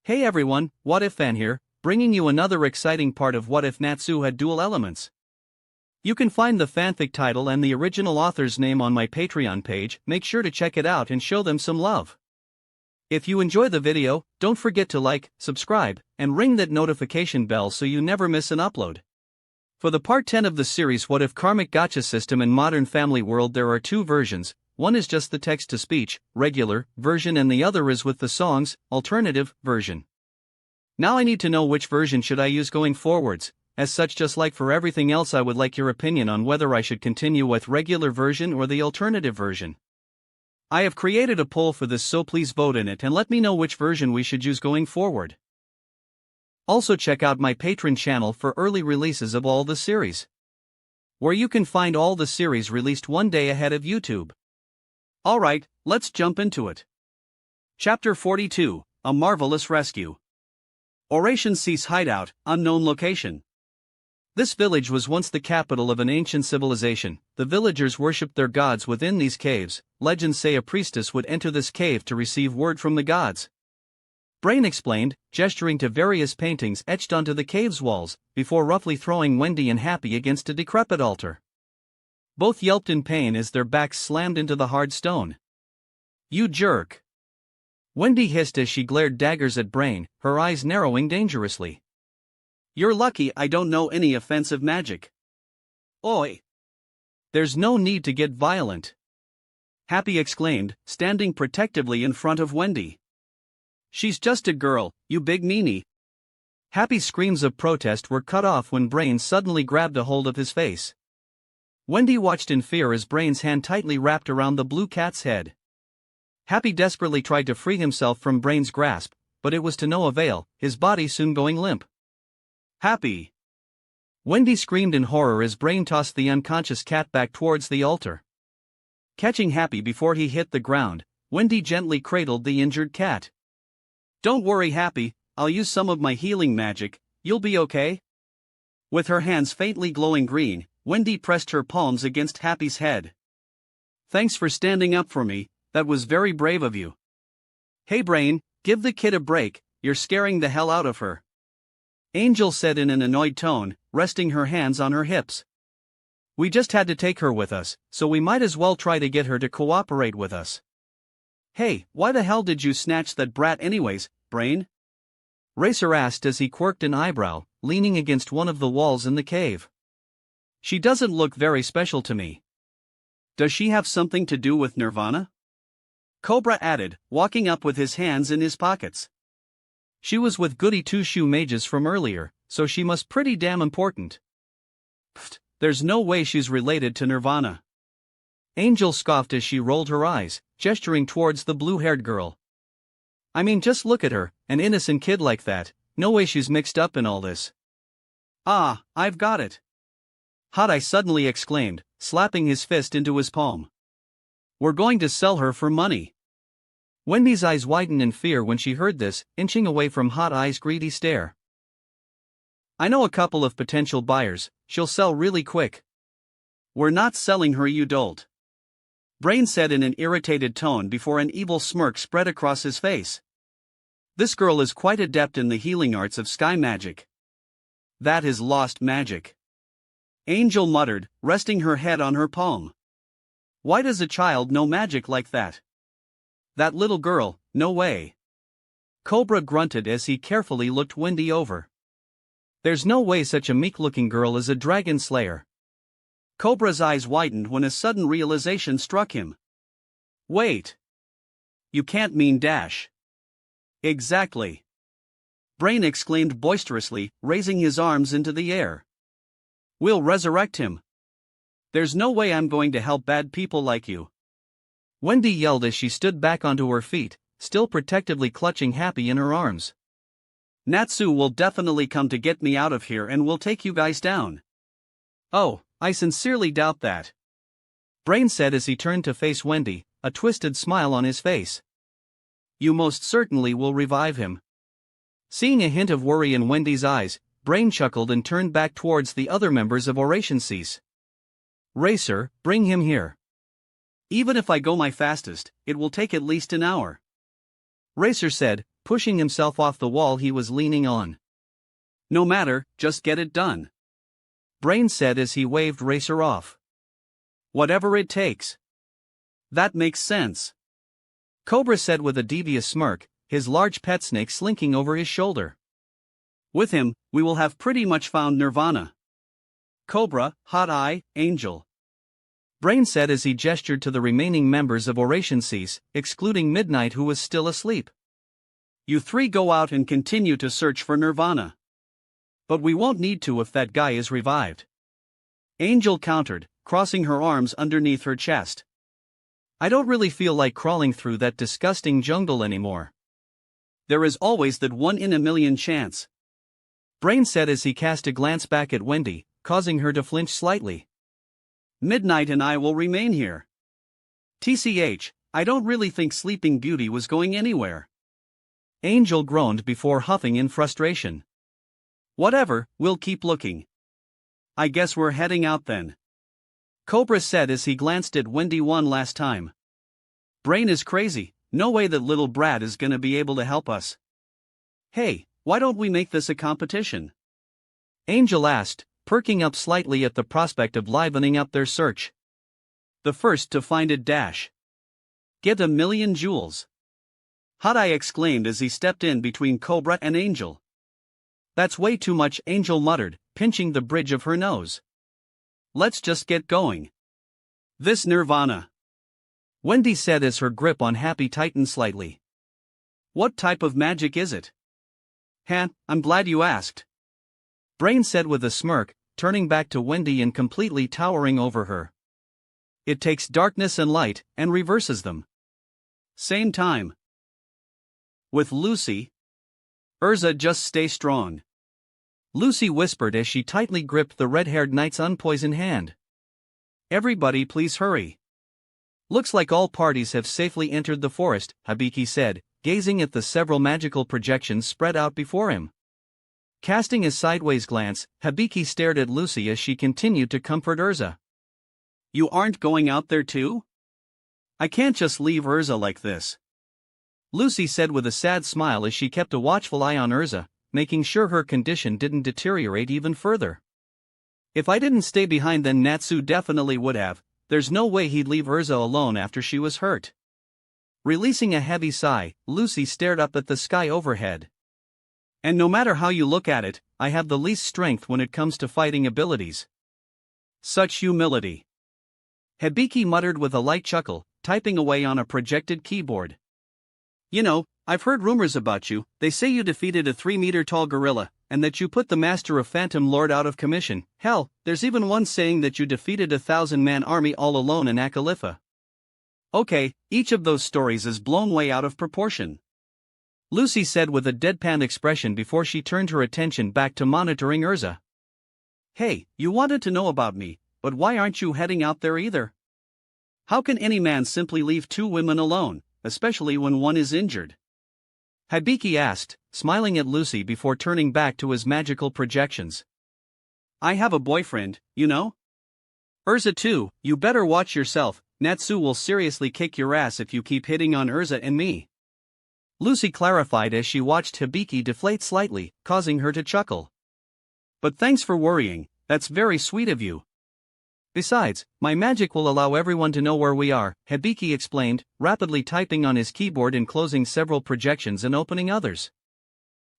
Hey everyone, What If Fan here, bringing you another exciting part of What If Natsu had dual elements. You can find the fanfic title and the original author's name on my Patreon page. Make sure to check it out and show them some love. If you enjoy the video, don't forget to like, subscribe, and ring that notification bell so you never miss an upload. For the part 10 of the series What If Karmic Gacha system in Modern Family World, there are two versions. One is just the text-to-speech, regular, version, and the other is with the songs, alternative, version. Now I need to know which version should I use going forwards. As such, just like for everything else, I would like your opinion on whether I should continue with regular version or the alternative version. I have created a poll for this, so please vote in it and let me know which version we should use going forward. Also check out my Patreon channel for early releases of all the series, where you can find all the series released one day ahead of YouTube. Alright, let's jump into it. Chapter 42, A Marvelous Rescue. Oration Cease Hideout, Unknown Location. This village was once the capital of an ancient civilization. The villagers worshipped their gods within these caves. Legends say a priestess would enter this cave to receive word from the gods. Brain explained, gesturing to various paintings etched onto the cave's walls, before roughly throwing Wendy and Happy against a decrepit altar. Both yelped in pain as their backs slammed into the hard stone. "You jerk!" Wendy hissed as she glared daggers at Brain, her eyes narrowing dangerously. "You're lucky I don't know any offensive magic." "Oi! There's no need to get violent," Happy exclaimed, standing protectively in front of Wendy. "She's just a girl, you big meanie." Happy's screams of protest were cut off when Brain suddenly grabbed a hold of his face. Wendy watched in fear as Brain's hand tightly wrapped around the blue cat's head. Happy desperately tried to free himself from Brain's grasp, but it was to no avail, his body soon going limp. "Happy!" Wendy screamed in horror as Brain tossed the unconscious cat back towards the altar. Catching Happy before he hit the ground, Wendy gently cradled the injured cat. "Don't worry, Happy, I'll use some of my healing magic, you'll be okay." With her hands faintly glowing green, Wendy pressed her palms against Happy's head. "Thanks for standing up for me, that was very brave of you." "Hey Brain, give the kid a break, you're scaring the hell out of her," Angel said in an annoyed tone, resting her hands on her hips. "We just had to take her with us, so we might as well try to get her to cooperate with us." "Hey, why the hell did you snatch that brat anyways, Brain?" Racer asked as he quirked an eyebrow, leaning against one of the walls in the cave. "She doesn't look very special to me." "Does she have something to do with Nirvana?" Cobra added, walking up with his hands in his pockets. "She was with Goody Two-Shoe mages from earlier, so she must pretty damn important." "Pfft, there's no way she's related to Nirvana." Angel scoffed as she rolled her eyes, gesturing towards the blue-haired girl. "I mean, just look at her, an innocent kid like that, no way she's mixed up in all this." "Ah, I've got it!" Hot Eye suddenly exclaimed, slapping his fist into his palm. "We're going to sell her for money." Wendy's eyes widened in fear when she heard this, inching away from Hot Eye's greedy stare. "I know a couple of potential buyers, she'll sell really quick." "We're not selling her, you dolt," Brain said in an irritated tone before an evil smirk spread across his face. "This girl is quite adept in the healing arts of sky magic." "That is lost magic," Angel muttered, resting her head on her palm. "Why does a child know magic like that?" "That little girl, no way." Cobra grunted as he carefully looked Wendy over. "There's no way such a meek-looking girl is a dragon slayer." Cobra's eyes widened when a sudden realization struck him. "Wait. You can't mean Dash." "Exactly," Brain exclaimed boisterously, raising his arms into the air. "We'll resurrect him. There's no way I'm going to help bad people like you." Wendy yelled as she stood back onto her feet, still protectively clutching Happy in her arms. "Natsu will definitely come to get me out of here and will take you guys down." "Oh, I sincerely doubt that," Brain said as he turned to face Wendy, a twisted smile on his face. "You most certainly will revive him." Seeing a hint of worry in Wendy's eyes, Brain chuckled and turned back towards the other members of Oration Cease. "Racer, bring him here." "Even if I go my fastest, it will take at least an hour," Racer said, pushing himself off the wall he was leaning on. "No matter, just get it done," Brain said as he waved Racer off. "Whatever it takes." "That makes sense," Cobra said with a devious smirk, his large pet snake slinking over his shoulder. "With him, we will have pretty much found nirvana." "Cobra, Hot Eye, Angel," Brain said as he gestured to the remaining members of Oration Cease, excluding Midnight who was still asleep. "You three go out and continue to search for nirvana. But we won't need to if that guy is revived," Angel countered, crossing her arms underneath her chest. "I don't really feel like crawling through that disgusting jungle anymore." "There is always that 1 in a million chance," Brain said as he cast a glance back at Wendy, causing her to flinch slightly. "Midnight and I will remain here. TCH, I don't really think Sleeping Beauty was going anywhere," Angel groaned before huffing in frustration. "Whatever, we'll keep looking. I guess we're heading out then," Cobra said as he glanced at Wendy one last time. "Brain is crazy, no way that little brat is gonna be able to help us." "Hey, why don't we make this a competition?" Angel asked, perking up slightly at the prospect of livening up their search. "The first to find it get 1,000,000 jewels," Hot Eye exclaimed as he stepped in between Cobra and Angel. "That's way too much," Angel muttered, pinching the bridge of her nose. "Let's just get going." "This nirvana," Wendy said as her grip on Happy tightened slightly. "What type of magic is it?" I'm glad you asked," Brain said with a smirk, turning back to Wendy and completely towering over her. "It takes darkness and light, and reverses them. Same time. With Lucy. Urza, just stay strong," Lucy whispered as she tightly gripped the red-haired knight's unpoisoned hand. "Everybody please hurry. Looks like all parties have safely entered the forest," Hibiki said, gazing at the several magical projections spread out before him. Casting a sideways glance, Hibiki stared at Lucy as she continued to comfort Urza. "You aren't going out there too? I can't just leave Urza like this," Lucy said with a sad smile as she kept a watchful eye on Urza, making sure her condition didn't deteriorate even further. "If I didn't stay behind then Natsu definitely would have. There's no way he'd leave Urza alone after she was hurt." Releasing a heavy sigh, Lucy stared up at the sky overhead. "And no matter how you look at it, I have the least strength when it comes to fighting abilities." "Such humility," Hibiki muttered with a light chuckle, typing away on a projected keyboard. "You know, I've heard rumors about you. They say you defeated a 3-meter-tall gorilla, and that you put the master of Phantom Lord out of commission. Hell, there's even one saying that you defeated a 1,000-man army all alone in Akalifa. Okay, each of those stories is blown way out of proportion," Lucy said with a deadpan expression before she turned her attention back to monitoring Urza. "Hey, you wanted to know about me, but why aren't you heading out there either? How can any man simply leave 2 women alone, especially when one is injured?" Hibiki asked, smiling at Lucy before turning back to his magical projections. "I have a boyfriend, you know? Urza too, you better watch yourself. Natsu will seriously kick your ass if you keep hitting on Urza and me," Lucy clarified as she watched Hibiki deflate slightly, causing her to chuckle. "But thanks for worrying, that's very sweet of you. Besides, my magic will allow everyone to know where we are," Hibiki explained, rapidly typing on his keyboard and closing several projections and opening others.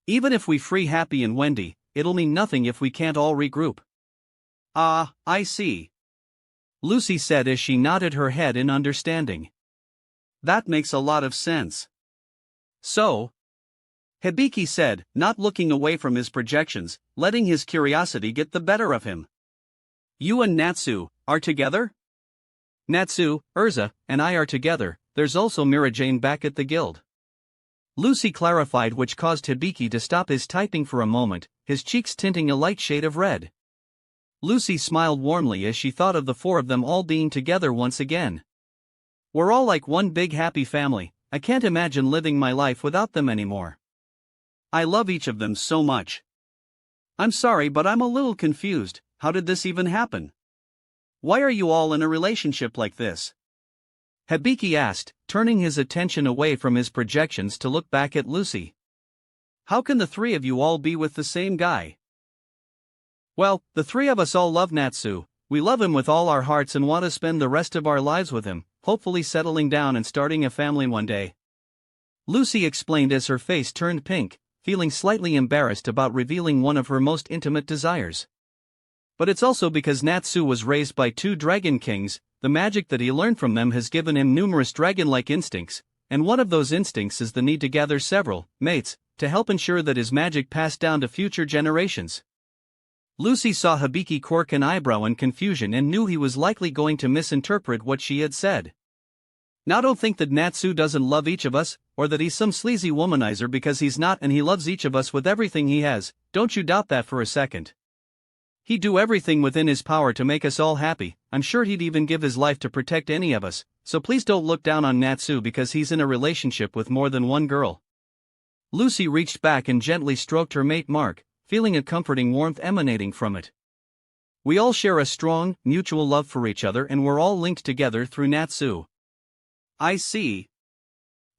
"Even if we free Happy and Wendy, it'll mean nothing if we can't all regroup." "Ah, I see," Lucy said as she nodded her head in understanding. "That makes a lot of sense. So," Hibiki said, not looking away from his projections, letting his curiosity get the better of him. "You and Natsu are together?" "Natsu, Urza, and I are together. There's also Mira Jane back at the guild," Lucy clarified, which caused Hibiki to stop his typing for a moment, his cheeks tinting a light shade of red. Lucy smiled warmly as she thought of the 4 of them all being together once again. "We're all like one big happy family. I can't imagine living my life without them anymore. I love each of them so much. I'm sorry, but I'm a little confused. How did this even happen? Why are you all in a relationship like this?" Hibiki asked, turning his attention away from his projections to look back at Lucy. How can the three of you all be with the same guy? Well, the three of us all love Natsu. We love him with all our hearts and want to spend the rest of our lives with him, hopefully settling down and starting a family one day. Lucy explained as her face turned pink, feeling slightly embarrassed about revealing one of her most intimate desires. But it's also because Natsu was raised by two dragon kings. The magic that he learned from them has given him numerous dragon-like instincts, and one of those instincts is the need to gather several mates to help ensure that his magic passed down to future generations. Lucy saw Hibiki quirk an eyebrow in confusion and knew he was likely going to misinterpret what she had said. Now don't think that Natsu doesn't love each of us, or that he's some sleazy womanizer, because he's not, and he loves each of us with everything he has. Don't you doubt that for a second. He'd do everything within his power to make us all happy. I'm sure he'd even give his life to protect any of us, so please don't look down on Natsu because he's in a relationship with more than one girl. Lucy reached back and gently stroked her mate Mark, feeling a comforting warmth emanating from it. We all share a strong, mutual love for each other, and we're all linked together through Natsu. I see.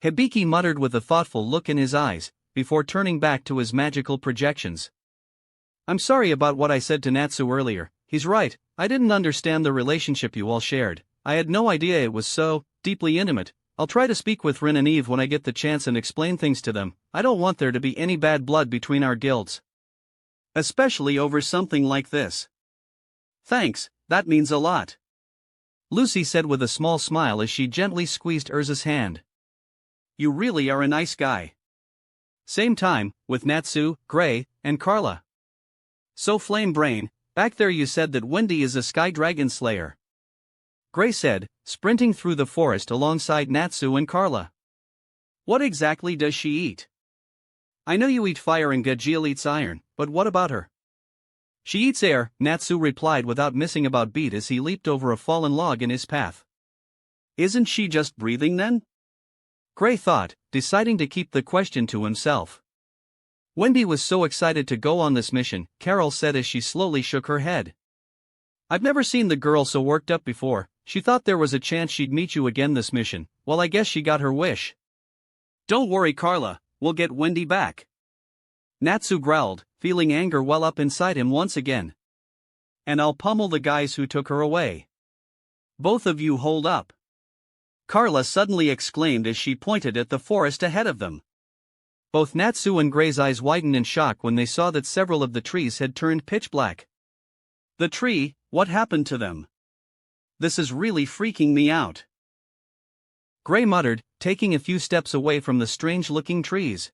Hibiki muttered with a thoughtful look in his eyes, before turning back to his magical projections. I'm sorry about what I said to Natsu earlier. He's right, I didn't understand the relationship you all shared. I had no idea it was so deeply intimate. I'll try to speak with Rin and Eve when I get the chance and explain things to them. I don't want there to be any bad blood between our guilds. Especially over something like this. Thanks, that means a lot. Lucy said with a small smile as she gently squeezed Urza's hand. You really are a nice guy. Same time, with Natsu, Gray, and Carla. So Flame Brain, back there you said that Wendy is a sky dragon slayer. Gray said, sprinting through the forest alongside Natsu and Carla. What exactly does she eat? I know you eat fire and Gajeel eats iron, but what about her? She eats air, Natsu replied without missing about beat as he leaped over a fallen log in his path. Isn't she just breathing then? Gray thought, deciding to keep the question to himself. Wendy was so excited to go on this mission, Carol said as she slowly shook her head. I've never seen the girl so worked up before. She thought there was a chance she'd meet you again this mission. Well, I guess she got her wish. Don't worry, Carla, we'll get Wendy back. Natsu growled, feeling anger well up inside him once again. And I'll pummel the guys who took her away. Both of you hold up. Carla suddenly exclaimed as she pointed at the forest ahead of them. Both Natsu and Gray's eyes widened in shock when they saw that several of the trees had turned pitch black. The tree, what happened to them? This is really freaking me out. Gray muttered, taking a few steps away from the strange-looking trees.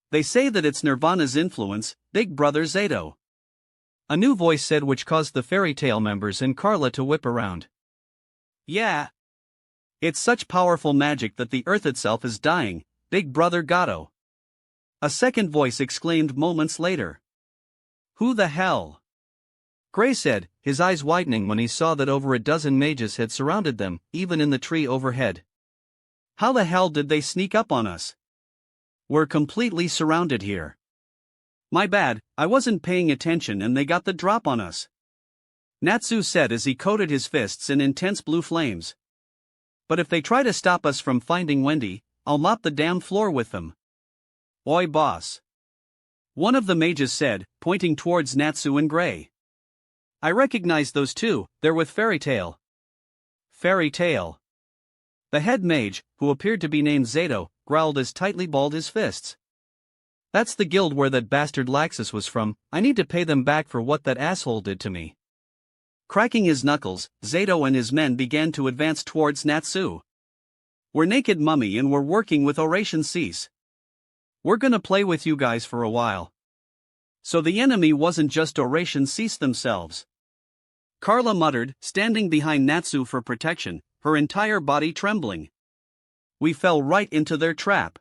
They say that it's Nirvana's influence, Big Brother Zato. A new voice said, which caused the fairy tale members and Carla to whip around. Yeah. It's such powerful magic that the earth itself is dying, Big Brother Gato. A second voice exclaimed moments later. Who the hell? Gray said, his eyes widening when he saw that over a dozen mages had surrounded them, even in the tree overhead. How the hell did they sneak up on us? We're completely surrounded here. My bad, I wasn't paying attention and they got the drop on us. Natsu said as he coated his fists in intense blue flames. But if they try to stop us from finding Wendy, I'll mop the damn floor with them. Oi boss. One of the mages said, pointing towards Natsu and Gray. I recognize those two, they're with Fairy Tail. Fairy Tail. The head mage, who appeared to be named Zato, growled as tightly balled his fists. That's the guild where that bastard Laxus was from. I need to pay them back for what that asshole did to me. Cracking his knuckles, Zato and his men began to advance towards Natsu. We're Naked Mummy and we're working with Oration Cease. We're gonna play with you guys for a while. So the enemy wasn't just Oration Cease themselves. Carla muttered, standing behind Natsu for protection, her entire body trembling. We fell right into their trap.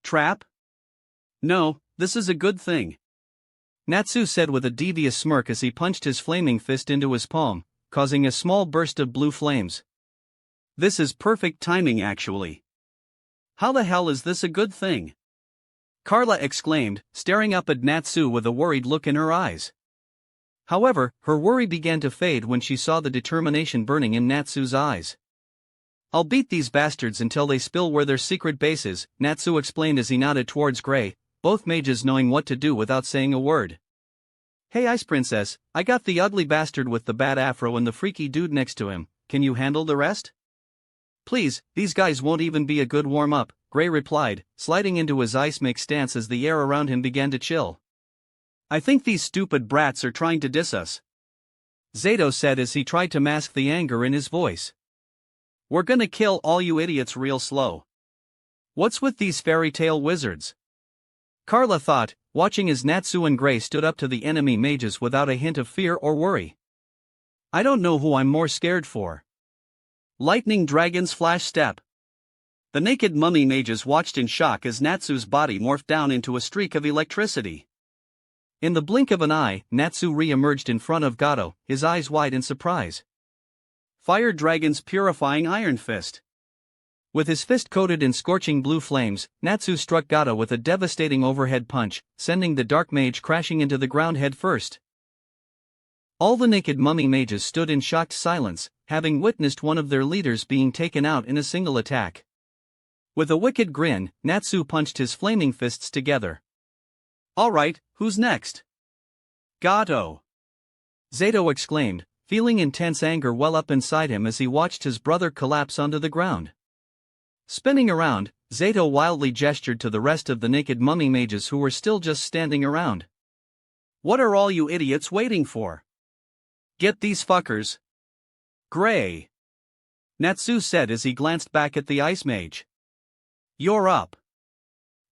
Trap? No, this is a good thing. Natsu said with a devious smirk as he punched his flaming fist into his palm, causing a small burst of blue flames. This is perfect timing actually. How the hell is this a good thing? Carla exclaimed, staring up at Natsu with a worried look in her eyes. However, her worry began to fade when she saw the determination burning in Natsu's eyes. I'll beat these bastards until they spill where their secret base is, Natsu explained as he nodded towards Gray, both mages knowing what to do without saying a word. Hey Ice Princess, I got the ugly bastard with the bad afro and the freaky dude next to him, can you handle the rest? Please, these guys won't even be a good warm-up, Gray replied, sliding into his ice make stance as the air around him began to chill. I think these stupid brats are trying to diss us, Zato said as he tried to mask the anger in his voice. We're gonna kill all you idiots real slow. What's with these fairy tale wizards? Carla thought, watching as Natsu and Gray stood up to the enemy mages without a hint of fear or worry. I don't know who I'm more scared for. Lightning Dragon's Flash Step. The naked mummy mages watched in shock as Natsu's body morphed down into a streak of electricity. In the blink of an eye, Natsu re-emerged in front of Gato, his eyes wide in surprise. Fire Dragon's Purifying Iron Fist. With his fist coated in scorching blue flames, Natsu struck Gato with a devastating overhead punch, sending the dark mage crashing into the ground head first. All the naked mummy mages stood in shocked silence, having witnessed one of their leaders being taken out in a single attack. With a wicked grin, Natsu punched his flaming fists together. Alright, who's next? Gato! Zato exclaimed, feeling intense anger well up inside him as he watched his brother collapse onto the ground. Spinning around, Zato wildly gestured to the rest of the naked mummy mages who were still just standing around. What are all you idiots waiting for? Get these fuckers. Gray! Natsu said as he glanced back at the ice mage. You're up.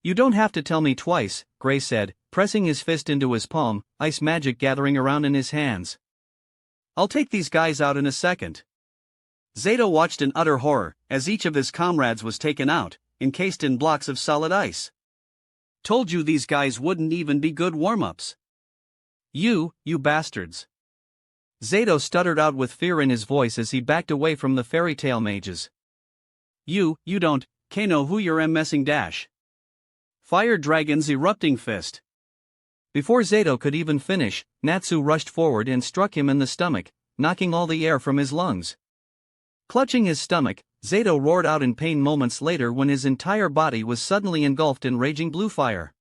You don't have to tell me twice, Gray said, pressing his fist into his palm, ice magic gathering around in his hands. I'll take these guys out in a second. Zato watched in utter horror, as each of his comrades was taken out, encased in blocks of solid ice. Told you these guys wouldn't even be good warm-ups. You bastards. Zato stuttered out with fear in his voice as he backed away from the fairy tale mages. You don't, know who you're messing dash. Fire Dragon's Erupting Fist. Before Zato could even finish, Natsu rushed forward and struck him in the stomach, knocking all the air from his lungs. Clutching his stomach, Zato roared out in pain moments later when his entire body was suddenly engulfed in raging blue fire.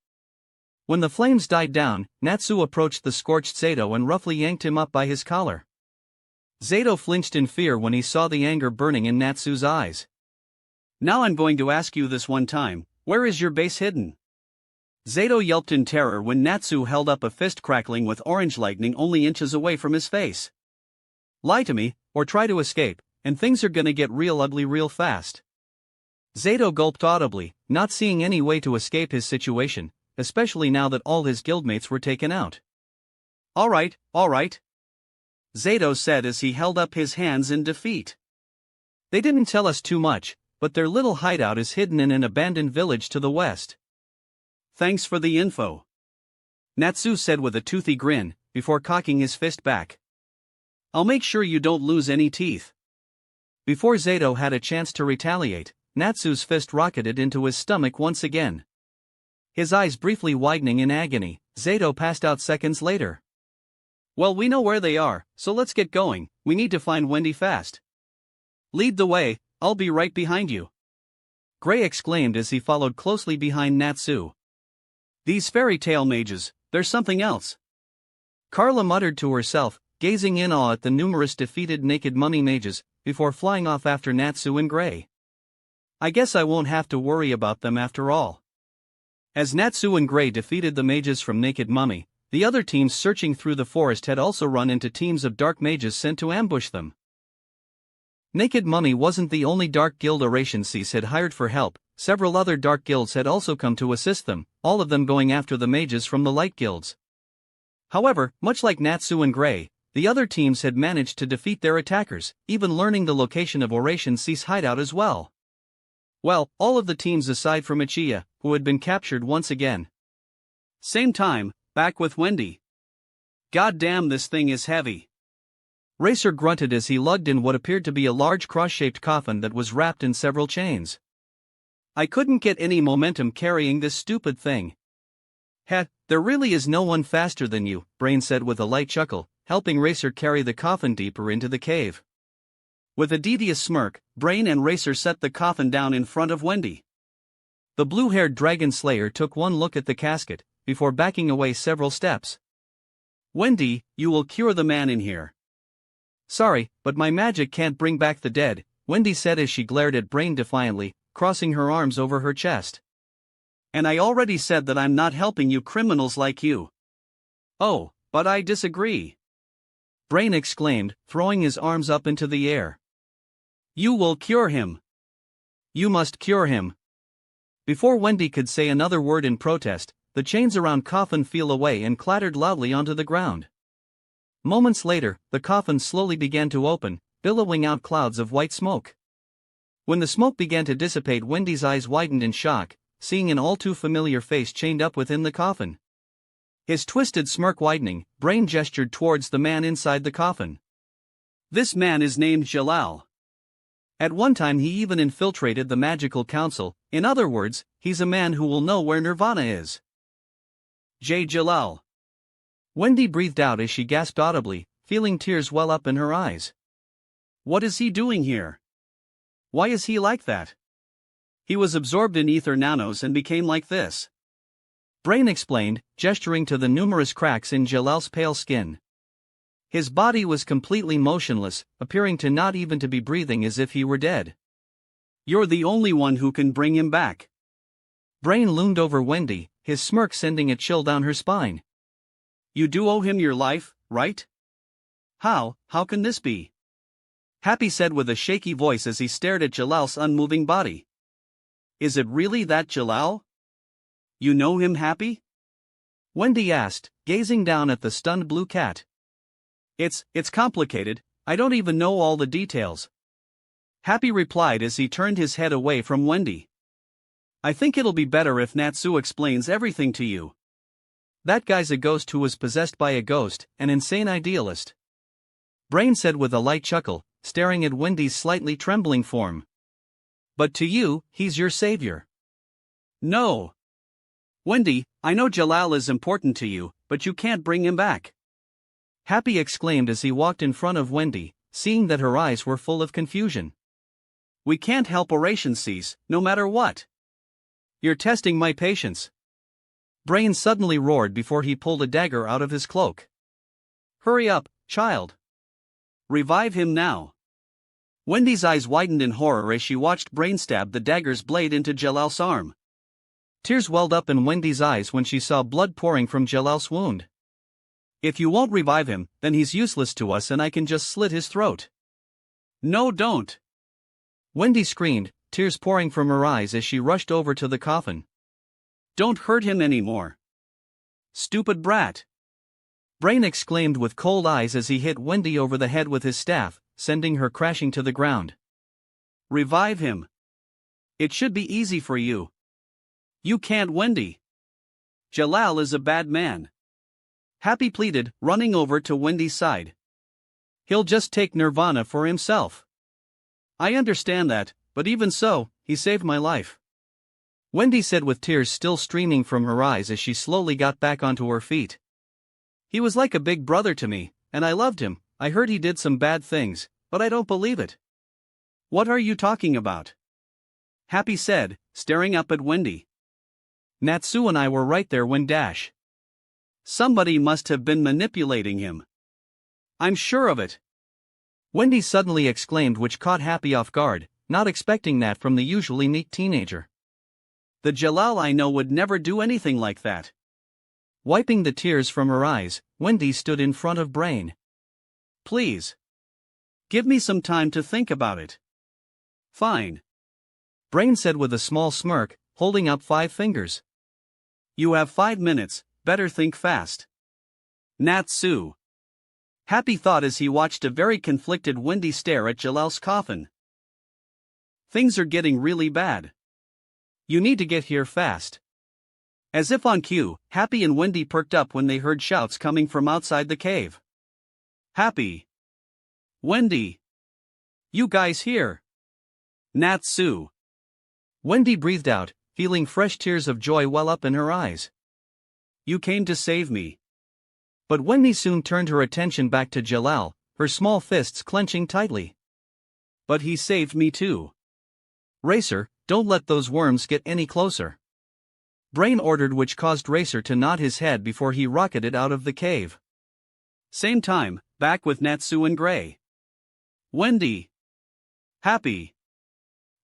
When the flames died down, Natsu approached the scorched Zato and roughly yanked him up by his collar. Zato flinched in fear when he saw the anger burning in Natsu's eyes. Now I'm going to ask you this one time, where is your base hidden? Zato yelped in terror when Natsu held up a fist crackling with orange lightning only inches away from his face. Lie to me, or try to escape, and things are gonna get real ugly real fast. Zato gulped audibly, not seeing any way to escape his situation, especially now that all his guildmates were taken out. Alright. Zato said as he held up his hands in defeat. They didn't tell us too much, but their little hideout is hidden in an abandoned village to the west. Thanks for the info, Natsu said with a toothy grin, before cocking his fist back. I'll make sure you don't lose any teeth. Before Zato had a chance to retaliate, Natsu's fist rocketed into his stomach once again. His eyes briefly widening in agony, Zato passed out seconds later. Well, we know where they are, so let's get going. We need to find Wendy fast. Lead the way, I'll be right behind you, Gray exclaimed as he followed closely behind Natsu. These fairy tale mages, there's something else, Carla muttered to herself, gazing in awe at the numerous defeated naked mummy mages, before flying off after Natsu and Gray. I guess I won't have to worry about them after all. As Natsu and Gray defeated the mages from Naked Mummy, the other teams searching through the forest had also run into teams of dark mages sent to ambush them. Naked Mummy wasn't the only dark guild Orationseas had hired for help, several other dark guilds had also come to assist them, all of them going after the mages from the light guilds. However, much like Natsu and Gray, the other teams had managed to defeat their attackers, even learning the location of Orationseas' hideout as well. Well, all of the teams aside from Ichiya, who had been captured once again. Same time, back with Wendy. God damn, this thing is heavy, Racer grunted as he lugged in what appeared to be a large cross-shaped coffin that was wrapped in several chains. I couldn't get any momentum carrying this stupid thing. There really is no one faster than you, Brain said with a light chuckle, helping Racer carry the coffin deeper into the cave. With a devious smirk, Brain and Racer set the coffin down in front of Wendy. The blue-haired dragon slayer took one look at the casket, before backing away several steps. "Wendy, you will cure the man in here." "Sorry, but my magic can't bring back the dead," Wendy said as she glared at Brain defiantly, crossing her arms over her chest. "And I already said that I'm not helping you criminals like you." "Oh, but I disagree," Brain exclaimed, throwing his arms up into the air. "You will cure him. You must cure him." Before Wendy could say another word in protest, the chains around coffin fell away and clattered loudly onto the ground. Moments later, the coffin slowly began to open, billowing out clouds of white smoke. When the smoke began to dissipate, Wendy's eyes widened in shock, seeing an all-too-familiar face chained up within the coffin. His twisted smirk widening, Brain gestured towards the man inside the coffin. "This man is named Jalal. At one time he even infiltrated the magical council, in other words, he's a man who will know where Nirvana is." "J. Jalal." Wendy breathed out as she gasped audibly, feeling tears well up in her eyes. "What is he doing here? Why is he like that? He was absorbed in ether nanos and became like this." Brain explained, gesturing to the numerous cracks in Jalal's pale skin. His body was completely motionless, appearing to not even to be breathing, as if he were dead. "You're the only one who can bring him back." Brain loomed over Wendy, his smirk sending a chill down her spine. "You do owe him your life, right?" How can this be?" Happy said with a shaky voice as he stared at Jalal's unmoving body. "Is it really that Jalal? You know him, Happy?" Wendy asked, gazing down at the stunned blue cat. It's complicated, I don't even know all the details," Happy replied as he turned his head away from Wendy. "I think it'll be better if Natsu explains everything to you. That guy's a ghost who was possessed by a ghost, an insane idealist," Brain said with a light chuckle, staring at Wendy's slightly trembling form. "But to you, he's your savior." "No. Wendy, I know Jalal is important to you, but you can't bring him back," Happy exclaimed as he walked in front of Wendy, seeing that her eyes were full of confusion. "We can't help Oration cease, no matter what." "You're testing my patience," Brain suddenly roared before he pulled a dagger out of his cloak. "Hurry up, child. Revive him now." Wendy's eyes widened in horror as she watched Brain stab the dagger's blade into Jalal's arm. Tears welled up in Wendy's eyes when she saw blood pouring from Jalal's wound. "If you won't revive him, then he's useless to us and I can just slit his throat." "No, don't!" Wendy screamed, tears pouring from her eyes as she rushed over to the coffin. "Don't hurt him anymore. Stupid brat!" Brain exclaimed with cold eyes as he hit Wendy over the head with his staff, sending her crashing to the ground. "Revive him. It should be easy for you." "You can't, Wendy. Jalal is a bad man," Happy pleaded, running over to Wendy's side. "He'll just take Nirvana for himself." "I understand that, but even so, he saved my life," Wendy said with tears still streaming from her eyes as she slowly got back onto her feet. "He was like a big brother to me, and I loved him. I heard he did some bad things, but I don't believe it." "What are you talking about?" Happy said, staring up at Wendy. "Natsu and I were right there when somebody must have been manipulating him. I'm sure of it," Wendy suddenly exclaimed, which caught Happy off guard, not expecting that from the usually neat teenager. "The Jalal I know would never do anything like that." Wiping the tears from her eyes, Wendy stood in front of Brain. "Please. Give me some time to think about it." "Fine," Brain said with a small smirk, holding up 5 fingers. "You have 5 minutes, better think fast." "Natsu," Happy thought as he watched a very conflicted Wendy stare at Jalal's coffin. "Things are getting really bad. You need to get here fast." As if on cue, Happy and Wendy perked up when they heard shouts coming from outside the cave. "Happy! Wendy! You guys here? Natsu!" Wendy breathed out, feeling fresh tears of joy well up in her eyes. "You came to save me." But Wendy soon turned her attention back to Jalal, her small fists clenching tightly. But he saved me too. Racer, don't let those worms get any closer. Brain ordered, which caused Racer to nod his head before he rocketed out of the cave. Same time, back with Natsu and Gray. Wendy. Happy.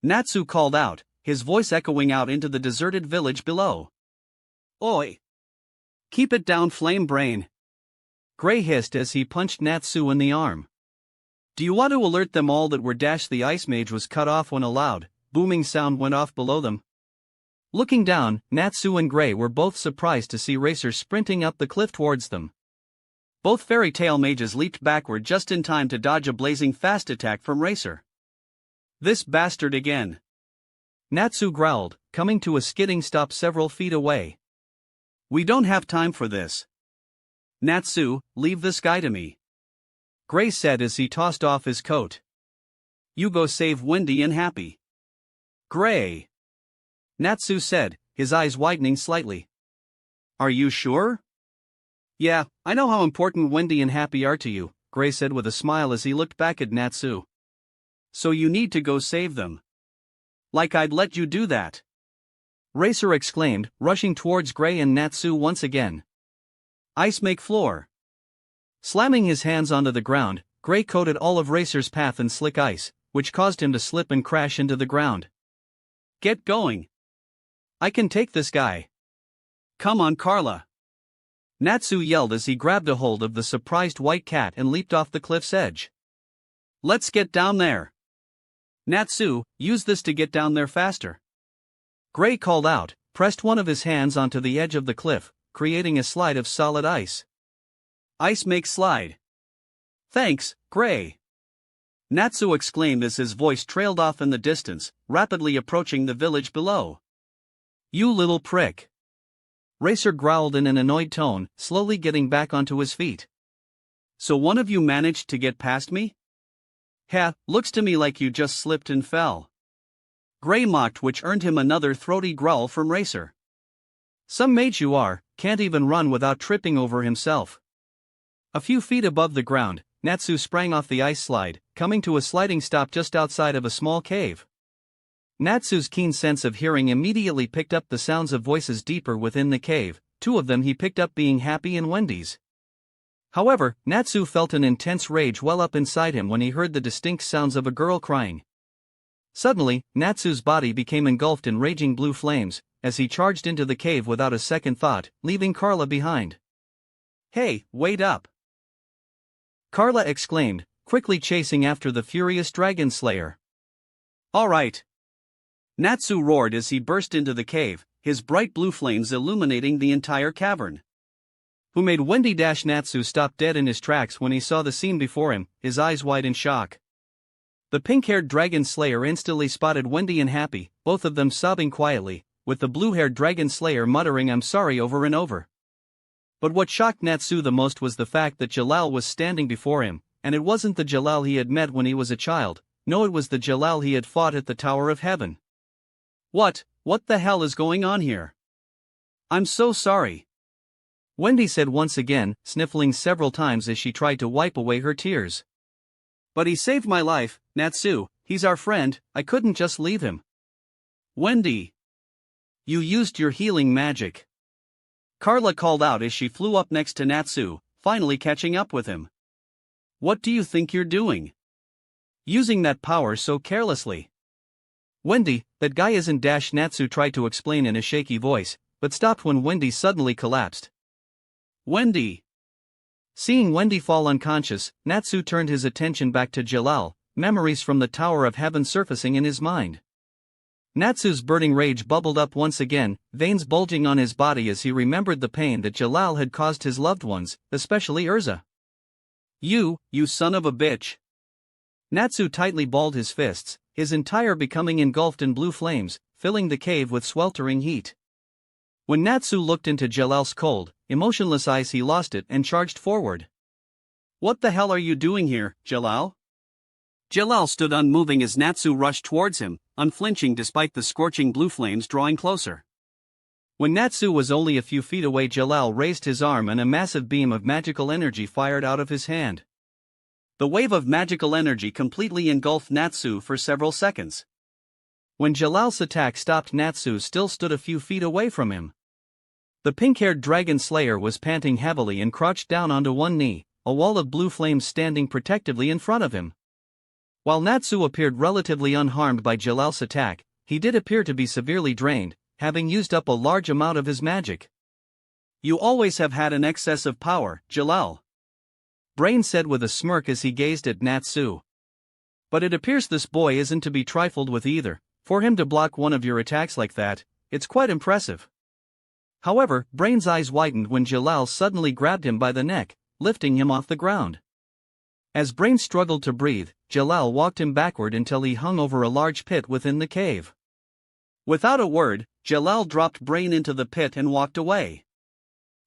Natsu called out, his voice echoing out into the deserted village below. Oi! Keep it down, Flame Brain. Gray hissed as he punched Natsu in the arm. Do you want to alert them all that we're dash? The ice mage was cut off when a loud, booming sound went off below them. Looking down, Natsu and Gray were both surprised to see Racer sprinting up the cliff towards them. Both fairy tail mages leaped backward just in time to dodge a blazing fast attack from Racer. This bastard again. Natsu growled, coming to a skidding stop several feet away. We don't have time for this. Natsu, leave this guy to me. Gray said as he tossed off his coat. You go save Wendy and Happy. Gray. Natsu said, his eyes widening slightly. Are you sure? Yeah, I know how important Wendy and Happy are to you, Gray said with a smile as he looked back at Natsu. So you need to go save them. Like I'd let you do that. Racer exclaimed, rushing towards Gray and Natsu once again. Ice make floor. Slamming his hands onto the ground, Gray coated all of Racer's path in slick ice, which caused him to slip and crash into the ground. Get going. I can take this guy. Come on, Carla. Natsu yelled as he grabbed a hold of the surprised white cat and leaped off the cliff's edge. Let's get down there. Natsu, use this to get down there faster. Gray called out, pressed one of his hands onto the edge of the cliff, creating a slide of solid ice. Ice makes slide. Thanks, Gray. Natsu exclaimed as his voice trailed off in the distance, rapidly approaching the village below. You little prick. Racer growled in an annoyed tone, slowly getting back onto his feet. So one of you managed to get past me? Ha, looks to me like you just slipped and fell. Gray mocked, which earned him another throaty growl from Racer. Some mage you are, can't even run without tripping over himself. A few feet above the ground, Natsu sprang off the ice slide, coming to a sliding stop just outside of a small cave. Natsu's keen sense of hearing immediately picked up the sounds of voices deeper within the cave, two of them he picked up being Happy and Wendy's. However, Natsu felt an intense rage well up inside him when he heard the distinct sounds of a girl crying. Suddenly, Natsu's body became engulfed in raging blue flames, as he charged into the cave without a second thought, leaving Carla behind. Hey, wait up! Carla exclaimed, quickly chasing after the furious dragon slayer. All right! Natsu roared as he burst into the cave, his bright blue flames illuminating the entire cavern. Who made Wendy dash? Natsu stopped dead in his tracks when he saw the scene before him, his eyes wide in shock. The pink-haired dragon slayer instantly spotted Wendy and Happy, both of them sobbing quietly, with the blue-haired dragon slayer muttering I'm sorry over and over. But what shocked Natsu the most was the fact that Jalal was standing before him, and it wasn't the Jalal he had met when he was a child, no, it was the Jalal he had fought at the Tower of Heaven. What the hell is going on here? I'm so sorry. Wendy said once again, sniffling several times as she tried to wipe away her tears. But he saved my life, Natsu, he's our friend, I couldn't just leave him. Wendy! You used your healing magic. Carla called out as she flew up next to Natsu, finally catching up with him. What do you think you're doing? Using that power so carelessly. Wendy, that guy isn't dash, Natsu tried to explain in a shaky voice, but stopped when Wendy suddenly collapsed. Wendy! Seeing Wendy fall unconscious, Natsu turned his attention back to Jalal, memories from the Tower of Heaven surfacing in his mind. Natsu's burning rage bubbled up once again, veins bulging on his body as he remembered the pain that Jalal had caused his loved ones, especially Urza. You son of a bitch! Natsu tightly balled his fists, his entire becoming engulfed in blue flames, filling the cave with sweltering heat. When Natsu looked into Jalal's cold, emotionless eyes, he lost it and charged forward. What the hell are you doing here, Jalal? Jalal stood unmoving as Natsu rushed towards him, unflinching despite the scorching blue flames drawing closer. When Natsu was only a few feet away, Jalal raised his arm and a massive beam of magical energy fired out of his hand. The wave of magical energy completely engulfed Natsu for several seconds. When Jalal's attack stopped, Natsu still stood a few feet away from him. The pink-haired dragon slayer was panting heavily and crouched down onto one knee, a wall of blue flames standing protectively in front of him. While Natsu appeared relatively unharmed by Jalal's attack, he did appear to be severely drained, having used up a large amount of his magic. "You always have had an excess of power, Jalal," Brain said with a smirk as he gazed at Natsu. "But it appears this boy isn't to be trifled with either. For him to block one of your attacks like that, it's quite impressive." However, Brain's eyes widened when Jalal suddenly grabbed him by the neck, lifting him off the ground. As Brain struggled to breathe, Jalal walked him backward until he hung over a large pit within the cave. Without a word, Jalal dropped Brain into the pit and walked away.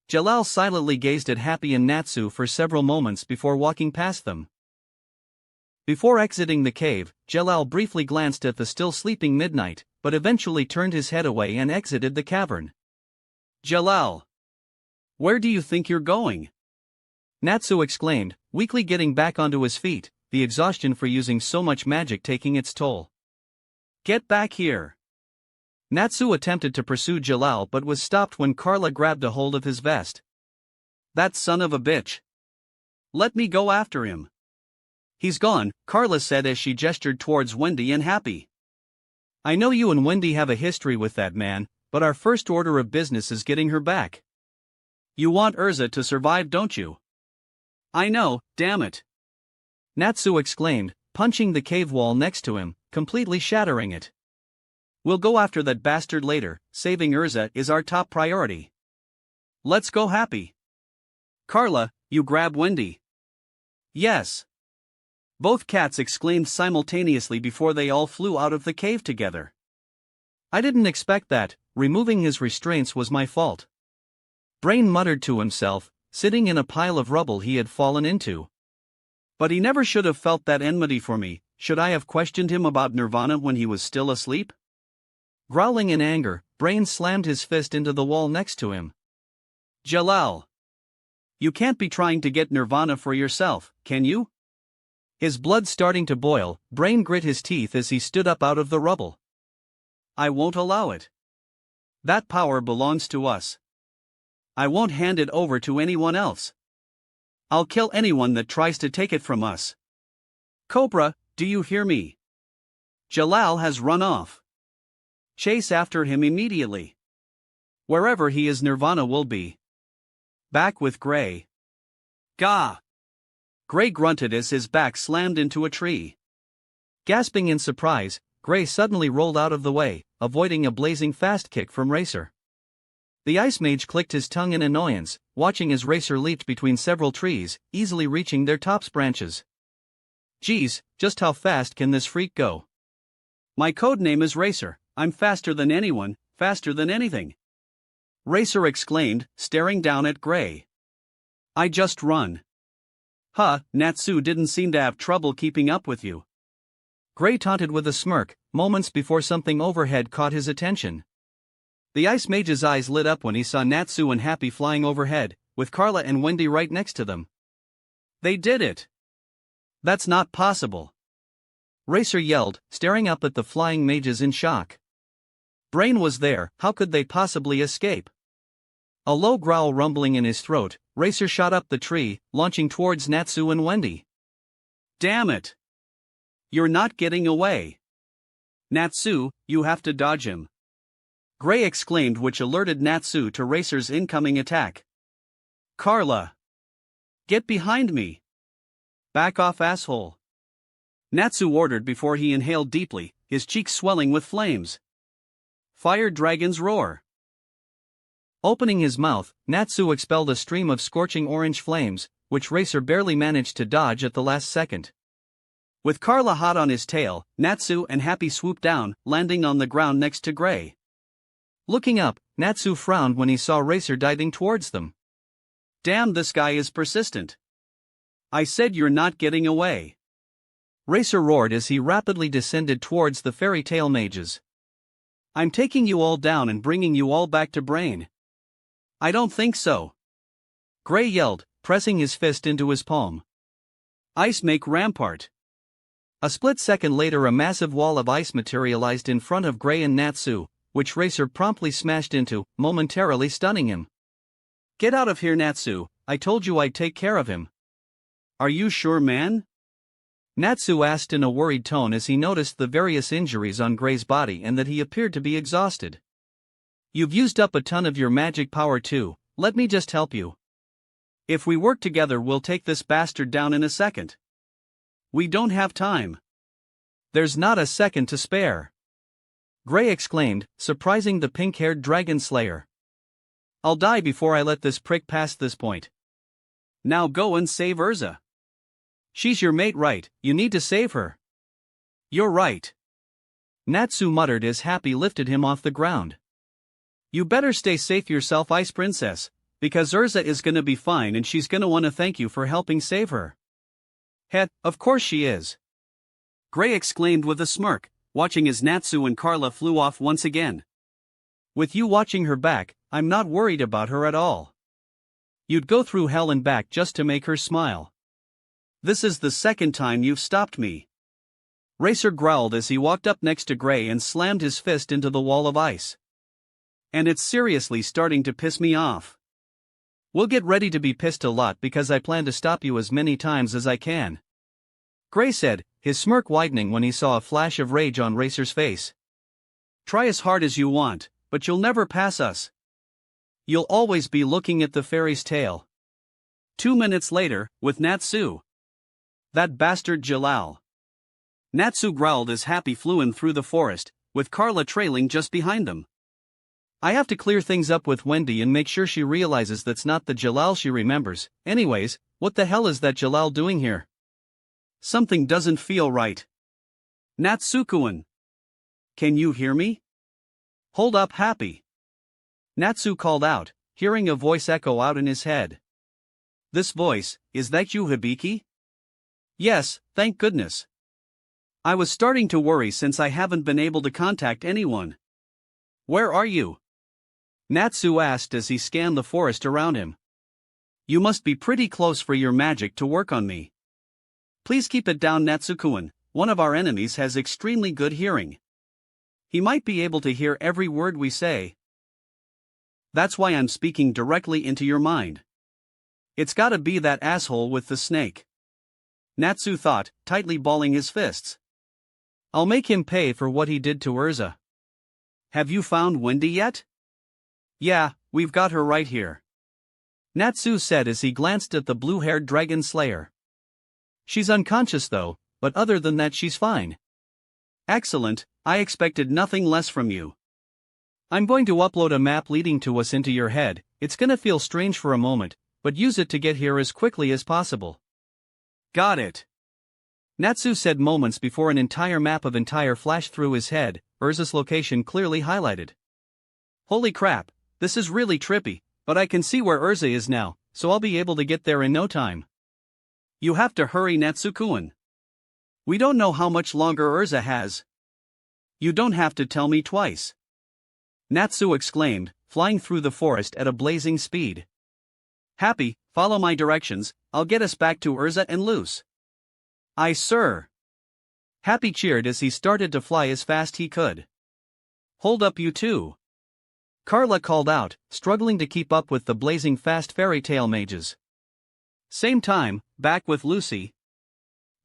Jalal silently gazed at Happy and Natsu for several moments before walking past them. Before exiting the cave, Jalal briefly glanced at the still sleeping Midnight, but eventually turned his head away and exited the cavern. "Jalal! Where do you think you're going?" Natsu exclaimed, weakly getting back onto his feet, the exhaustion for using so much magic taking its toll. "Get back here!" Natsu attempted to pursue Jalal but was stopped when Carla grabbed a hold of his vest. "That son of a bitch! Let me go after him!" "He's gone," Carla said as she gestured towards Wendy and Happy. "I know you and Wendy have a history with that man, but our first order of business is getting her back." "You want Urza to survive, don't you?" "I know, damn it!" Natsu exclaimed, punching the cave wall next to him, completely shattering it. "We'll go after that bastard later, saving Urza is our top priority." "Let's go, Happy." "Carla, you grab Wendy." "Yes." Both cats exclaimed simultaneously before they all flew out of the cave together. "I didn't expect that, removing his restraints was my fault." Brain muttered to himself, sitting in a pile of rubble he had fallen into. "But he never should have felt that enmity for me. Should I have questioned him about Nirvana when he was still asleep?" Growling in anger, Brain slammed his fist into the wall next to him. "Jalal! You can't be trying to get Nirvana for yourself, can you?" His blood starting to boil, Brain grit his teeth as he stood up out of the rubble. "I won't allow it. That power belongs to us. I won't hand it over to anyone else. I'll kill anyone that tries to take it from us. Cobra, do you hear me? Jalal has run off. Chase after him immediately. Wherever he is, Nirvana will be. Back with Gray." "Gah!" Gray grunted as his back slammed into a tree. Gasping in surprise, Gray suddenly rolled out of the way, avoiding a blazing fast kick from Racer. The Ice Mage clicked his tongue in annoyance, watching as Racer leaped between several trees, easily reaching their tops branches. "Geez, just how fast can this freak go?" "My code name is Racer. I'm faster than anyone, faster than anything," Racer exclaimed, staring down at Gray. "I just run." "Huh, Natsu didn't seem to have trouble keeping up with you." Gray taunted with a smirk, moments before something overhead caught his attention. The Ice Mage's eyes lit up when he saw Natsu and Happy flying overhead, with Carla and Wendy right next to them. "They did it! That's not possible!" Racer yelled, staring up at the flying mages in shock. Brain was there, how could they possibly escape? A low growl rumbling in his throat, Racer shot up the tree, launching towards Natsu and Wendy. "Damn it! You're not getting away! Natsu, you have to dodge him!" Gray exclaimed, which alerted Natsu to Racer's incoming attack. "Carla! Get behind me! Back off, asshole!" Natsu ordered before he inhaled deeply, his cheeks swelling with flames. Fire Dragon's Roar. Opening his mouth, Natsu expelled a stream of scorching orange flames, which Racer barely managed to dodge at the last second. With Carla hot on his tail, Natsu and Happy swooped down, landing on the ground next to Gray. Looking up, Natsu frowned when he saw Racer diving towards them. "Damn, this guy is persistent. I said you're not getting away." Racer roared as he rapidly descended towards the fairy tale mages. "I'm taking you all down and bringing you all back to Brain." "I don't think so," Gray yelled, pressing his fist into his palm. Ice make rampart. A split second later, a massive wall of ice materialized in front of Gray and Natsu, which Racer promptly smashed into, momentarily stunning him. Get out of here, Natsu, I told you I'd take care of him. Are you sure, man? Natsu asked in a worried tone as he noticed the various injuries on Gray's body and that he appeared to be exhausted. You've used up a ton of your magic power too, let me just help you. If we work together, we'll take this bastard down in a second. We don't have time. There's not a second to spare. Gray exclaimed, surprising the pink-haired dragon slayer. I'll die before I let this prick pass this point. Now go and save Urza. She's your mate, right? You need to save her. You're right. Natsu muttered as Happy lifted him off the ground. You better stay safe yourself, Ice Princess, because Urza is gonna be fine and she's gonna wanna thank you for helping save her. Het, of course she is. Gray exclaimed with a smirk, watching as Natsu and Carla flew off once again. With you watching her back, I'm not worried about her at all. You'd go through hell and back just to make her smile. This is the second time you've stopped me. Racer growled as he walked up next to Gray and slammed his fist into the wall of ice. And it's seriously starting to piss me off. We'll get ready to be pissed a lot because I plan to stop you as many times as I can. Gray said, his smirk widening when he saw a flash of rage on Racer's face. Try as hard as you want, but you'll never pass us. You'll always be looking at the fairy's tail. 2 minutes later, with Natsu. That bastard Jalal. Natsu growled as Happy flew in through the forest, with Carla trailing just behind them. I have to clear things up with Wendy and make sure she realizes that's not the Jalal she remembers. Anyways, what the hell is that Jalal doing here? Something doesn't feel right. Natsukuan. Can you hear me? Hold up, Happy. Natsu called out, hearing a voice echo out in his head. This voice, is that you, Hibiki? Yes, thank goodness. I was starting to worry since I haven't been able to contact anyone. Where are you? Natsu asked as he scanned the forest around him. You must be pretty close for your magic to work on me. Please keep it down, Natsukuan. One of our enemies has extremely good hearing. He might be able to hear every word we say. That's why I'm speaking directly into your mind. It's gotta be that asshole with the snake. Natsu thought, tightly balling his fists. I'll make him pay for what he did to Urza. Have you found Wendy yet? Yeah, we've got her right here. Natsu said as he glanced at the blue-haired dragon slayer. She's unconscious though, but other than that she's fine. Excellent, I expected nothing less from you. I'm going to upload a map leading to us into your head. It's gonna feel strange for a moment, but use it to get here as quickly as possible. Got it. Natsu said moments before an entire map of entire flashed through his head, Urza's location clearly highlighted. Holy crap, this is really trippy, but I can see where Urza is now, so I'll be able to get there in no time. You have to hurry, Natsukuan. We don't know how much longer Urza has. You don't have to tell me twice. Natsu exclaimed, flying through the forest at a blazing speed. Happy, follow my directions, I'll get us back to Urza and Luce. Aye, sir. Happy cheered as he started to fly as fast he could. Hold up, you two. Carla called out, struggling to keep up with the blazing fast fairy tale mages. Same time, back with Lucy.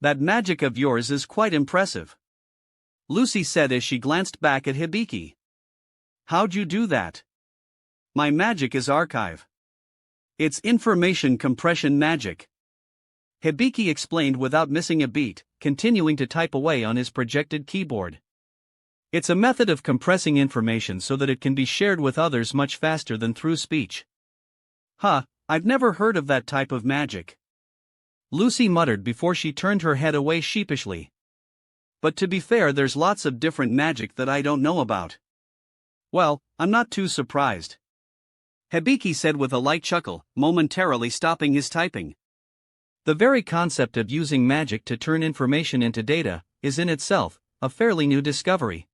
That magic of yours is quite impressive. Lucy said as she glanced back at Hibiki. How'd you do that? My magic is archive. It's information compression magic. Hibiki explained without missing a beat, continuing to type away on his projected keyboard. It's a method of compressing information so that it can be shared with others much faster than through speech. Huh, I've never heard of that type of magic. Lucy muttered before she turned her head away sheepishly. But to be fair, there's lots of different magic that I don't know about. Well, I'm not too surprised. Hibiki said with a light chuckle, momentarily stopping his typing. The very concept of using magic to turn information into data is in itself a fairly new discovery.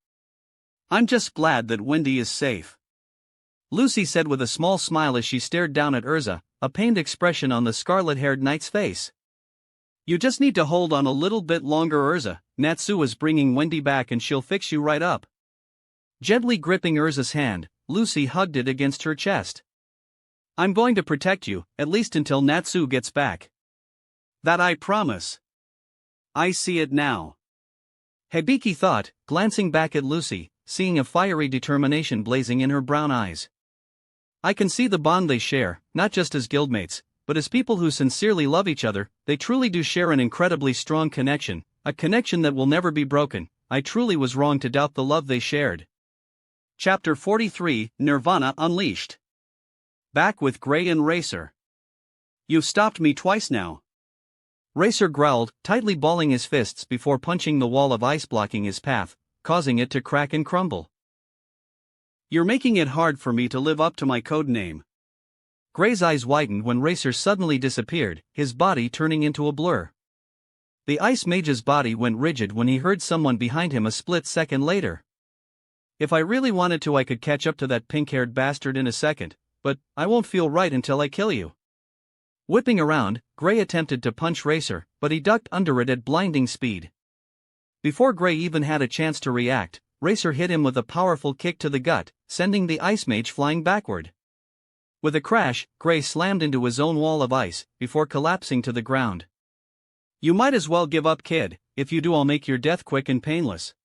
I'm just glad that Wendy is safe. Lucy said with a small smile as she stared down at Urza, a pained expression on the scarlet-haired knight's face. You just need to hold on a little bit longer, Urza. Natsu is bringing Wendy back and she'll fix you right up. Gently gripping Urza's hand, Lucy hugged it against her chest. I'm going to protect you, at least until Natsu gets back. That I promise. I see it now. Hibiki thought, glancing back at Lucy, seeing a fiery determination blazing in her brown eyes. I can see the bond they share, not just as guildmates, but as people who sincerely love each other. They truly do share an incredibly strong connection, a connection that will never be broken. I truly was wrong to doubt the love they shared. Chapter 43, Nirvana Unleashed. Back with Gray and Racer. You've stopped me twice now. Racer growled, tightly balling his fists before punching the wall of ice blocking his path, causing it to crack and crumble. You're making it hard for me to live up to my code name. Gray's eyes widened when Racer suddenly disappeared, his body turning into a blur. The Ice Mage's body went rigid when he heard someone behind him a split second later. If I really wanted to, I could catch up to that pink-haired bastard in a second, but I won't feel right until I kill you. Whipping around, Gray attempted to punch Racer, but he ducked under it at blinding speed. Before Gray even had a chance to react, Racer hit him with a powerful kick to the gut, sending the Ice Mage flying backward. With a crash, Gray slammed into his own wall of ice, before collapsing to the ground. You might as well give up, kid. If you do, I'll make your death quick and painless.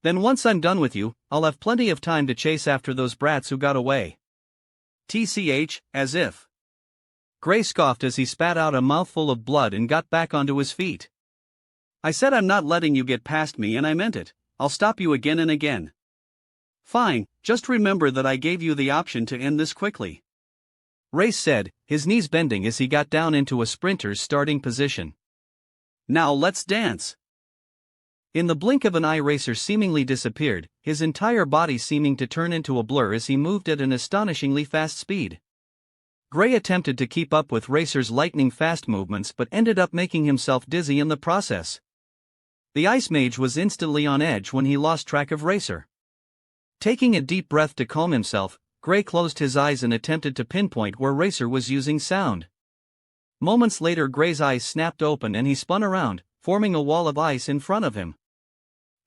Then once I'm done with you, I'll have plenty of time to chase after those brats who got away. TCH, as if. Gray scoffed as he spat out a mouthful of blood and got back onto his feet. I said I'm not letting you get past me, and I meant it. I'll stop you again and again. Fine, just remember that I gave you the option to end this quickly. Race said, his knees bending as he got down into a sprinter's starting position. Now let's dance. In the blink of an eye, Racer seemingly disappeared, his entire body seeming to turn into a blur as he moved at an astonishingly fast speed. Gray attempted to keep up with Racer's lightning-fast movements but ended up making himself dizzy in the process. The Ice Mage was instantly on edge when he lost track of Racer. Taking a deep breath to calm himself, Gray closed his eyes and attempted to pinpoint where Racer was using sound. Moments later, Gray's eyes snapped open and he spun around, forming a wall of ice in front of him.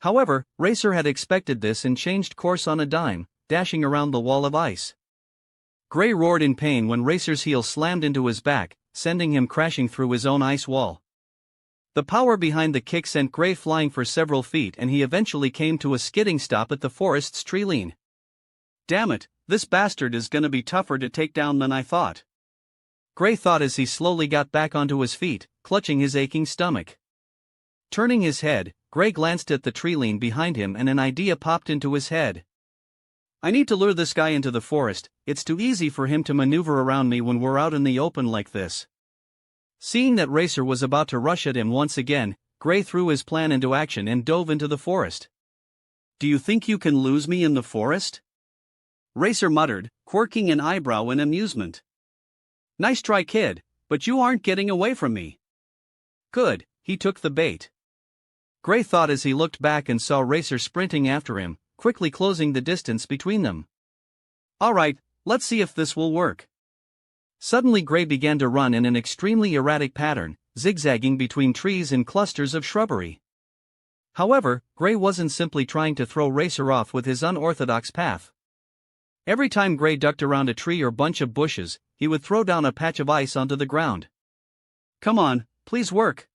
However, Racer had expected this and changed course on a dime, dashing around the wall of ice. Gray roared in pain when Racer's heel slammed into his back, sending him crashing through his own ice wall. The power behind the kick sent Gray flying for several feet and he eventually came to a skidding stop at the forest's tree-line. Damn it, this bastard is gonna be tougher to take down than I thought. Gray thought as he slowly got back onto his feet, clutching his aching stomach. Turning his head, Gray glanced at the tree-line behind him and an idea popped into his head. I need to lure this guy into the forest. It's too easy for him to maneuver around me when we're out in the open like this. Seeing that Racer was about to rush at him once again, Gray threw his plan into action and dove into the forest. Do you think you can lose me in the forest? Racer muttered, quirking an eyebrow in amusement. Nice try, kid, but you aren't getting away from me. Good, he took the bait. Gray thought as he looked back and saw Racer sprinting after him, quickly closing the distance between them. Alright, let's see if this will work. Suddenly Gray began to run in an extremely erratic pattern, zigzagging between trees and clusters of shrubbery. However, Gray wasn't simply trying to throw Racer off with his unorthodox path. Every time Gray ducked around a tree or bunch of bushes, he would throw down a patch of ice onto the ground. Come on, please work.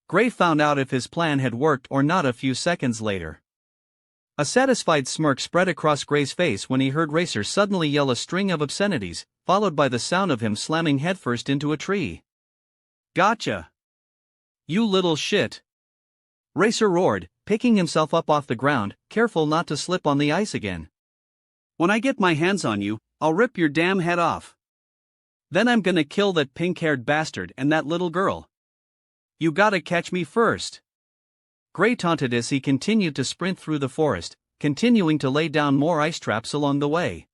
Gray found out if his plan had worked or not a few seconds later. A satisfied smirk spread across Gray's face when he heard Racer suddenly yell a string of obscenities, followed by the sound of him slamming headfirst into a tree. Gotcha! You little shit! Racer roared, picking himself up off the ground, careful not to slip on the ice again. When I get my hands on you, I'll rip your damn head off. Then I'm gonna kill that pink-haired bastard and that little girl. You gotta catch me first. Gray taunted as he continued to sprint through the forest, continuing to lay down more ice traps along the way.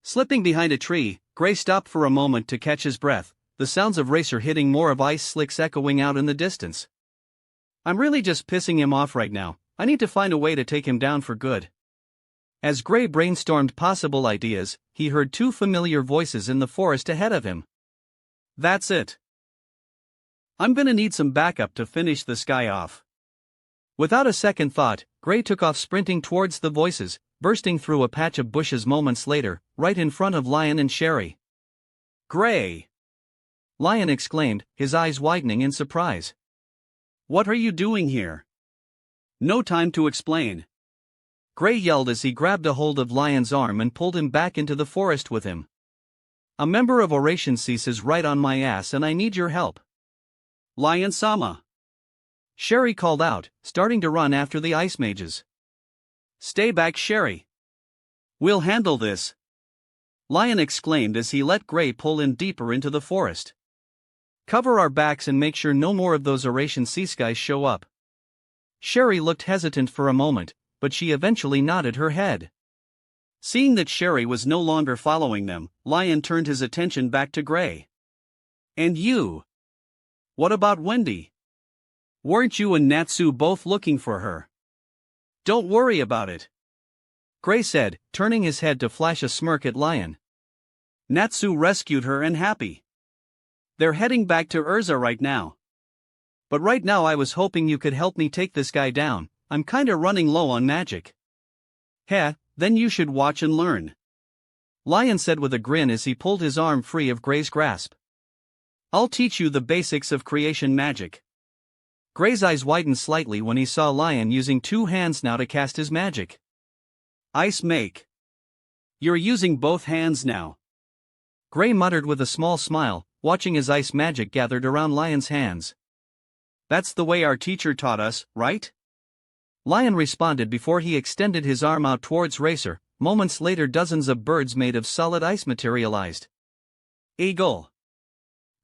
Slipping behind a tree, Gray stopped for a moment to catch his breath, the sounds of Racer hitting more of ice slicks echoing out in the distance. I'm really just pissing him off right now. I need to find a way to take him down for good. As Gray brainstormed possible ideas, he heard two familiar voices in the forest ahead of him. That's it. I'm gonna need some backup to finish this guy off. Without a second thought, Gray took off sprinting towards the voices, bursting through a patch of bushes moments later, right in front of Lion and Sherry. Gray! Lion exclaimed, his eyes widening in surprise. What are you doing here? No time to explain. Gray yelled as he grabbed a hold of Lion's arm and pulled him back into the forest with him. A member of Oration Cease is right on my ass and I need your help. Lion-sama. Sherry called out, starting to run after the ice mages. Stay back, Sherry. We'll handle this. Lion exclaimed as he let Gray pull him deeper into the forest. Cover our backs and make sure no more of those Oration Cease guys show up. Sherry looked hesitant for a moment, but she eventually nodded her head. Seeing that Sherry was no longer following them, Lion turned his attention back to Gray. And you? What about Wendy? Weren't you and Natsu both looking for her? Don't worry about it. Gray said, turning his head to flash a smirk at Lion. Natsu rescued her and happy. They're heading back to Urza right now. But right now I was hoping you could help me take this guy down, I'm kinda running low on magic. Heh, then you should watch and learn. Lion said with a grin as he pulled his arm free of Gray's grasp. I'll teach you the basics of creation magic. Gray's eyes widened slightly when he saw Lion using 2 hands now to cast his magic. Ice make. You're using both hands now. Gray muttered with a small smile, watching as ice magic gathered around Lion's hands. That's the way our teacher taught us, right? Lion responded before he extended his arm out towards Racer. Moments later dozens of birds made of solid ice materialized. Eagle.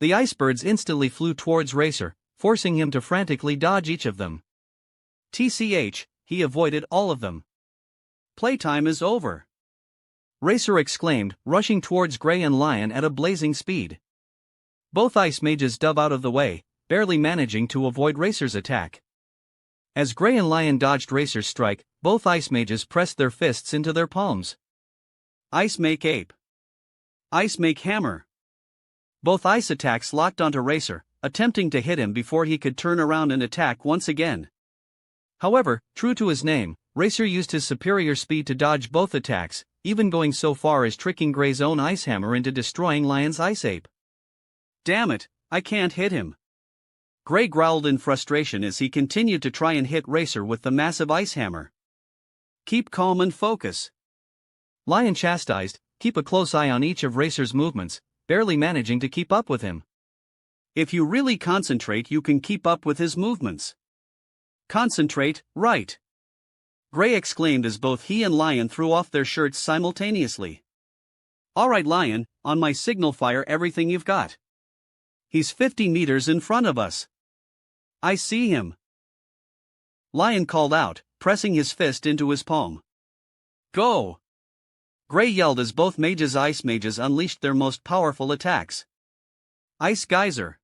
The ice birds instantly flew towards Racer, forcing him to frantically dodge each of them. TCH, he avoided all of them. Playtime is over. Racer exclaimed, rushing towards Gray and Lion at a blazing speed. Both ice mages dove out of the way, barely managing to avoid Racer's attack. As Gray and Lion dodged Racer's strike, both ice mages pressed their fists into their palms. Ice make ape. Ice make hammer. Both ice attacks locked onto Racer, attempting to hit him before he could turn around and attack once again. However, true to his name, Racer used his superior speed to dodge both attacks, even going so far as tricking Gray's own ice hammer into destroying Lion's ice ape. Damn it, I can't hit him. Gray growled in frustration as he continued to try and hit Racer with the massive ice hammer. Keep calm and focus. Lion chastised, keep a close eye on each of Racer's movements, barely managing to keep up with him. If you really concentrate, you can keep up with his movements. Concentrate, right? Gray exclaimed as both he and Lion threw off their shirts simultaneously. Alright Lion, on my signal fire everything you've got. He's 50 meters in front of us. I see him. Lion called out, pressing his fist into his palm. Go! Gray yelled as both ice mages unleashed their most powerful attacks. Ice Geyser.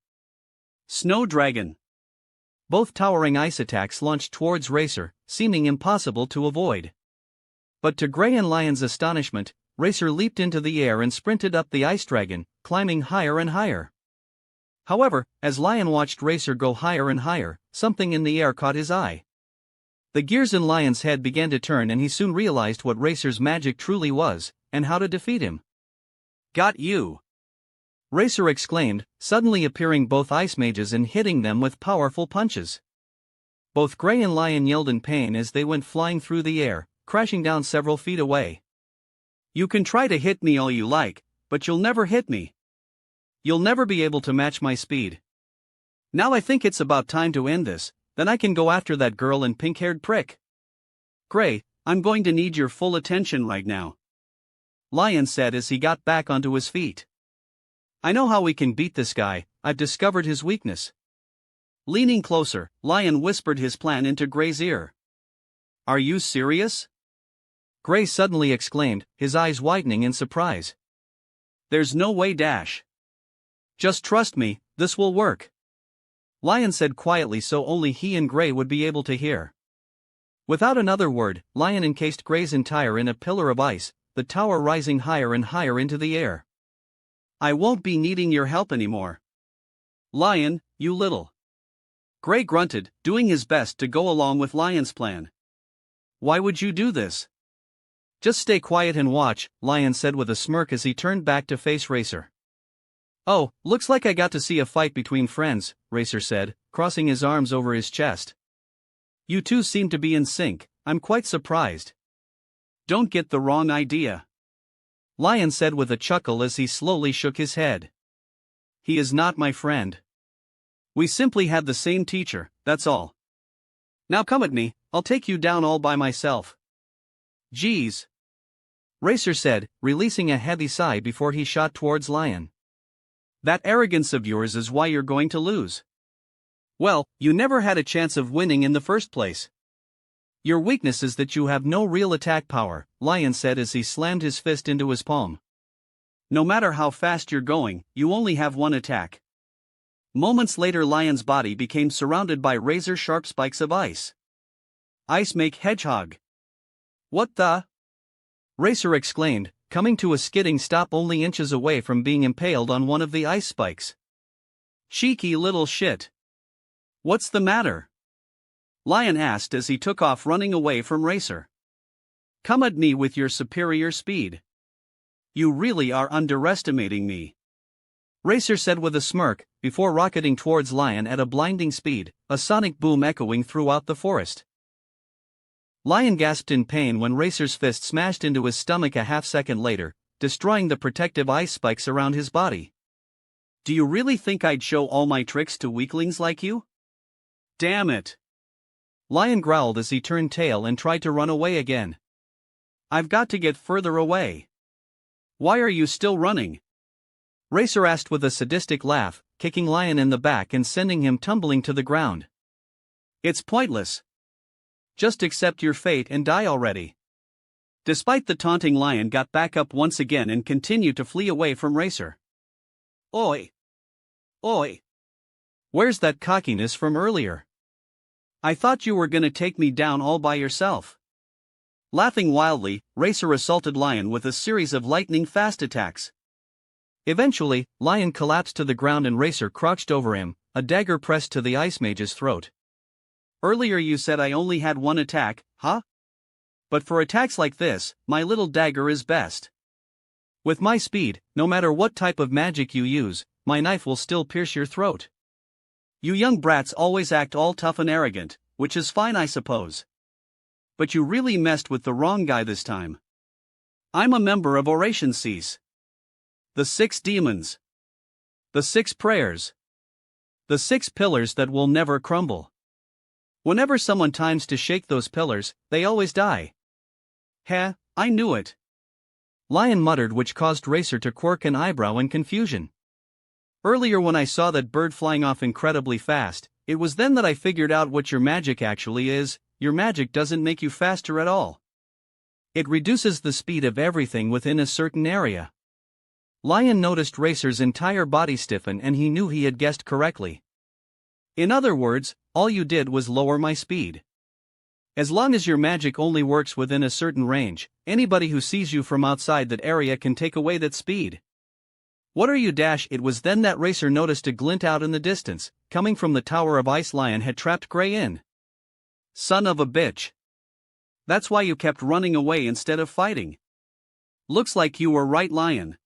Snow Dragon. Both towering ice attacks launched towards Racer, seeming impossible to avoid. But to Gray and Lion's astonishment, Racer leaped into the air and sprinted up the ice dragon, climbing higher and higher. However, as Lion watched Racer go higher and higher, something in the air caught his eye. The gears in Lion's head began to turn and he soon realized what Racer's magic truly was, and how to defeat him. Got you! Racer exclaimed, suddenly appearing both ice mages and hitting them with powerful punches. Both Gray and Lion yelled in pain as they went flying through the air, crashing down several feet away. You can try to hit me all you like, but you'll never hit me. You'll never be able to match my speed. Now I think it's about time to end this, then I can go after that girl and pink-haired prick. Gray, I'm going to need your full attention right now. Lion said as he got back onto his feet. I know how we can beat this guy, I've discovered his weakness. Leaning closer, Lion whispered his plan into Gray's ear. Are you serious? Gray suddenly exclaimed, his eyes widening in surprise. There's no way dash. Just trust me, this will work. Lion said quietly so only he and Gray would be able to hear. Without another word, Lion encased Gray's entire in a pillar of ice, the tower rising higher and higher into the air. I won't be needing your help anymore. Lion, you little. Gray grunted, doing his best to go along with Lion's plan. Why would you do this? Just stay quiet and watch, Lion said with a smirk as he turned back to face Racer. Oh, looks like I got to see a fight between friends, Racer said, crossing his arms over his chest. You two seem to be in sync, I'm quite surprised. Don't get the wrong idea, Lion said with a chuckle as he slowly shook his head. He is not my friend. We simply had the same teacher, that's all. Now come at me, I'll take you down all by myself. Geez, Racer said, releasing a heavy sigh before he shot towards Lion. That arrogance of yours is why you're going to lose. Well, you never had a chance of winning in the first place. Your weakness is that you have no real attack power, Lion said as he slammed his fist into his palm. No matter how fast you're going, you only have one attack. Moments later, Lion's body became surrounded by razor-sharp spikes of ice. Ice make hedgehog. What the? Racer exclaimed, coming to a skidding stop only inches away from being impaled on one of the ice spikes. Cheeky little shit. What's the matter? Lion asked as he took off running away from Racer. Come at me with your superior speed. You really are underestimating me, Racer said with a smirk, before rocketing towards Lion at a blinding speed, a sonic boom echoing throughout the forest. Lion gasped in pain when Racer's fist smashed into his stomach a half-second later, destroying the protective ice spikes around his body. Do you really think I'd show all my tricks to weaklings like you? Damn it! Lion growled as he turned tail and tried to run away again. I've got to get further away. Why are you still running? Racer asked with a sadistic laugh, kicking Lion in the back and sending him tumbling to the ground. It's pointless. Just accept your fate and die already. Despite the taunting, Lion got back up once again and continued to flee away from Racer. Oi! Oi! Where's that cockiness from earlier? I thought you were gonna take me down all by yourself. Laughing wildly, Racer assaulted Lion with a series of lightning-fast attacks. Eventually, Lion collapsed to the ground and Racer crouched over him, a dagger pressed to the Ice Mage's throat. Earlier you said I only had one attack, huh? But for attacks like this, my little dagger is best. With my speed, no matter what type of magic you use, my knife will still pierce your throat. You young brats always act all tough and arrogant, which is fine I suppose. But you really messed with the wrong guy this time. I'm a member of Oration Cease. The 6 demons. The 6 prayers. The 6 pillars that will never crumble. Whenever someone times to shake those pillars, they always die. Heh, I knew it. Lion muttered, which caused Racer to quirk an eyebrow in confusion. Earlier when I saw that bird flying off incredibly fast, it was then that I figured out what your magic actually is. Your magic doesn't make you faster at all. It reduces the speed of everything within a certain area. Lion noticed Racer's entire body stiffen and he knew he had guessed correctly. In other words, all you did was lower my speed. As long as your magic only works within a certain range, anybody who sees you from outside that area can take away that speed. What are you? It was then that Racer noticed a glint out in the distance, coming from the Tower of Ice. Lion had trapped Gray in. Son of a bitch. That's why you kept running away instead of fighting. Looks like you were right, Lion.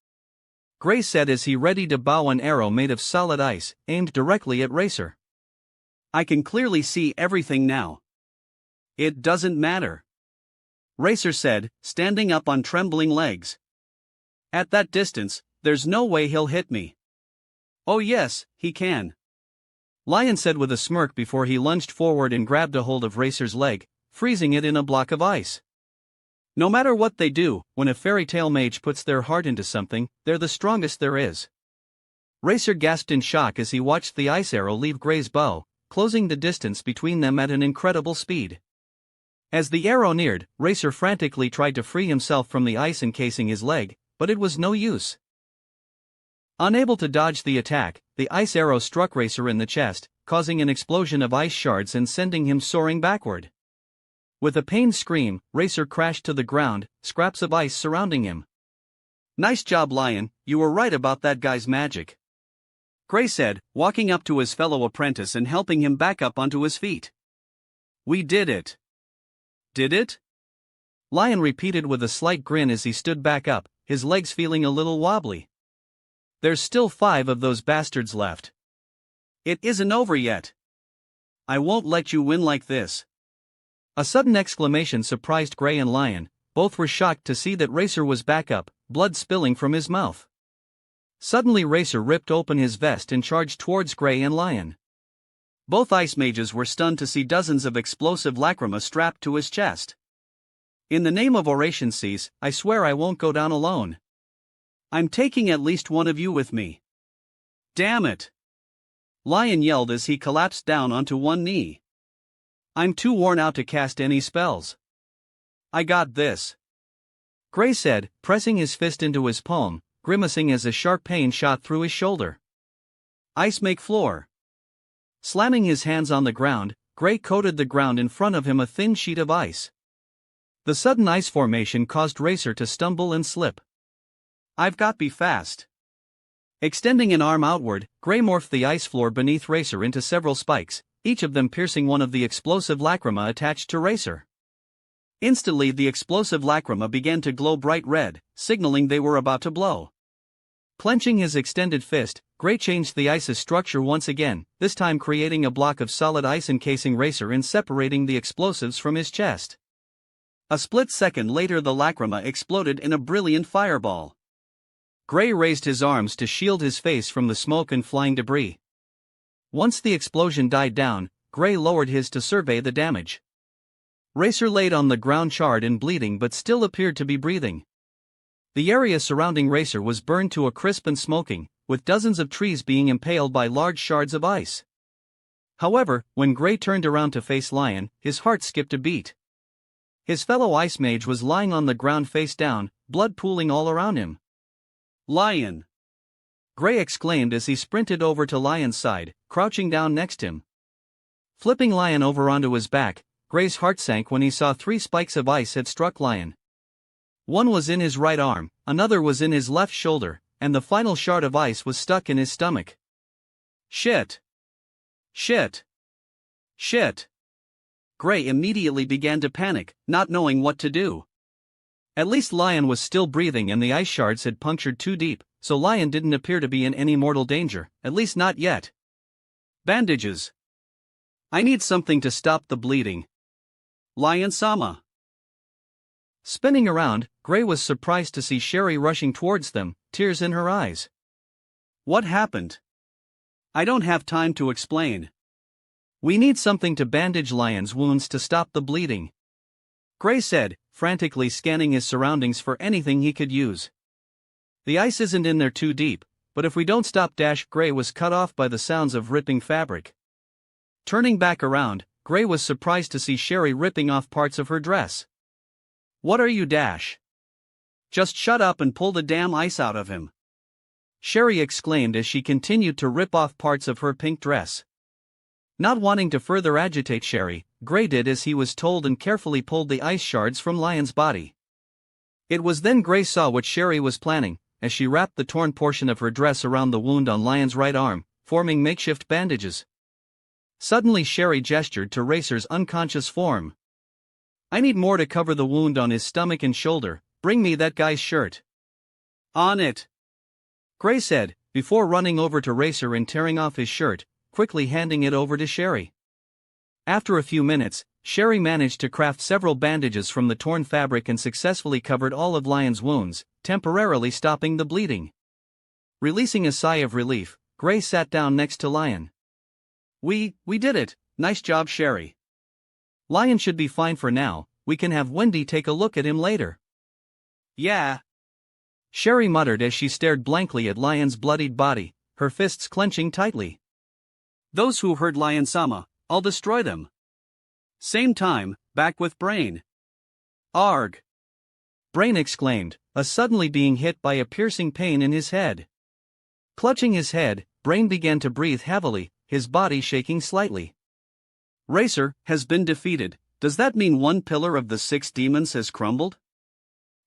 Gray said as he readied to bow an arrow made of solid ice, aimed directly at Racer. I can clearly see everything now. It doesn't matter, Racer said, standing up on trembling legs. At that distance, there's no way he'll hit me. Oh yes, he can, Lion said with a smirk before he lunged forward and grabbed a hold of Racer's leg, freezing it in a block of ice. No matter what they do, when a fairy tale mage puts their heart into something, they're the strongest there is. Racer gasped in shock as he watched the ice arrow leave Gray's bow, closing the distance between them at an incredible speed. As the arrow neared, Racer frantically tried to free himself from the ice encasing his leg, but it was no use. Unable to dodge the attack, the ice arrow struck Racer in the chest, causing an explosion of ice shards and sending him soaring backward. With a pained scream, Racer crashed to the ground, scraps of ice surrounding him. Nice job, Lion, you were right about that guy's magic. Gray said, walking up to his fellow apprentice and helping him back up onto his feet. We did it. Did it? Lion repeated with a slight grin as he stood back up, his legs feeling a little wobbly. There's still 5 of those bastards left. It isn't over yet. I won't let you win like this. A sudden exclamation surprised Gray and Lion. Both were shocked to see that Racer was back up, blood spilling from his mouth. Suddenly Racer ripped open his vest and charged towards Gray and Lion. Both ice mages were stunned to see dozens of explosive lacrima strapped to his chest. In the name of Oration Seas, I swear I won't go down alone. I'm taking at least one of you with me. Damn it! Lion yelled as he collapsed down onto one knee. I'm too worn out to cast any spells. I got this. Gray said, pressing his fist into his palm, grimacing as a sharp pain shot through his shoulder. Ice make floor. Slamming his hands on the ground, Gray coated the ground in front of him a thin sheet of ice. The sudden ice formation caused Racer to stumble and slip. I've got be fast. Extending an arm outward, Gray morphed the ice floor beneath Racer into several spikes, each of them piercing one of the explosive lacrima attached to Racer. Instantly the explosive lacrima began to glow bright red, signaling they were about to blow. Clenching his extended fist, Gray changed the ice's structure once again, this time creating a block of solid ice encasing Racer and separating the explosives from his chest. A split second later the lacrima exploded in a brilliant fireball. Gray raised his arms to shield his face from the smoke and flying debris. Once the explosion died down, Gray lowered his to survey the damage. Racer laid on the ground charred and bleeding but still appeared to be breathing. The area surrounding Racer was burned to a crisp and smoking, with dozens of trees being impaled by large shards of ice. However, when Gray turned around to face Lion, his heart skipped a beat. His fellow ice mage was lying on the ground face down, blood pooling all around him. Lion! Gray exclaimed as he sprinted over to Lion's side, crouching down next him. Flipping Lion over onto his back, Gray's heart sank when he saw 3 spikes of ice had struck Lion. One was in his right arm, another was in his left shoulder, and the final shard of ice was stuck in his stomach. Shit! Shit! Shit! Gray immediately began to panic, not knowing what to do. At least Lion was still breathing and the ice shards had punctured too deep, so Lion didn't appear to be in any mortal danger, at least not yet. Bandages. I need something to stop the bleeding. Lion-sama. Spinning around, Gray was surprised to see Sherry rushing towards them, tears in her eyes. What happened? I don't have time to explain. We need something to bandage Lion's wounds to stop the bleeding. Gray said, frantically scanning his surroundings for anything he could use. The ice isn't in there too deep, but if we don't stop Gray was cut off by the sounds of ripping fabric. Turning back around, Gray was surprised to see Sherry ripping off parts of her dress. What are you Just shut up and pull the damn ice out of him. Sherry exclaimed as she continued to rip off parts of her pink dress. Not wanting to further agitate Sherry, Gray did as he was told and carefully pulled the ice shards from Lion's body. It was then Gray saw what Sherry was planning, as she wrapped the torn portion of her dress around the wound on Lion's right arm, forming makeshift bandages. Suddenly Sherry gestured to Racer's unconscious form. I need more to cover the wound on his stomach and shoulder, bring me that guy's shirt. On it! Gray said, before running over to Racer and tearing off his shirt, quickly handing it over to Sherry. After a few minutes, Sherry managed to craft several bandages from the torn fabric and successfully covered all of Lion's wounds, temporarily stopping the bleeding. Releasing a sigh of relief, Gray sat down next to Lion. We did it, nice job Sherry. Lion should be fine for now, we can have Wendy take a look at him later. Yeah. Sherry muttered as she stared blankly at Lion's bloodied body, her fists clenching tightly. Those who hurt Lion-sama, I'll destroy them. Same time, back with Brain. Arg! Brain exclaimed, suddenly being hit by a piercing pain in his head. Clutching his head, Brain began to breathe heavily, his body shaking slightly. Racer has been defeated. Does that mean one pillar of the 6 demons has crumbled?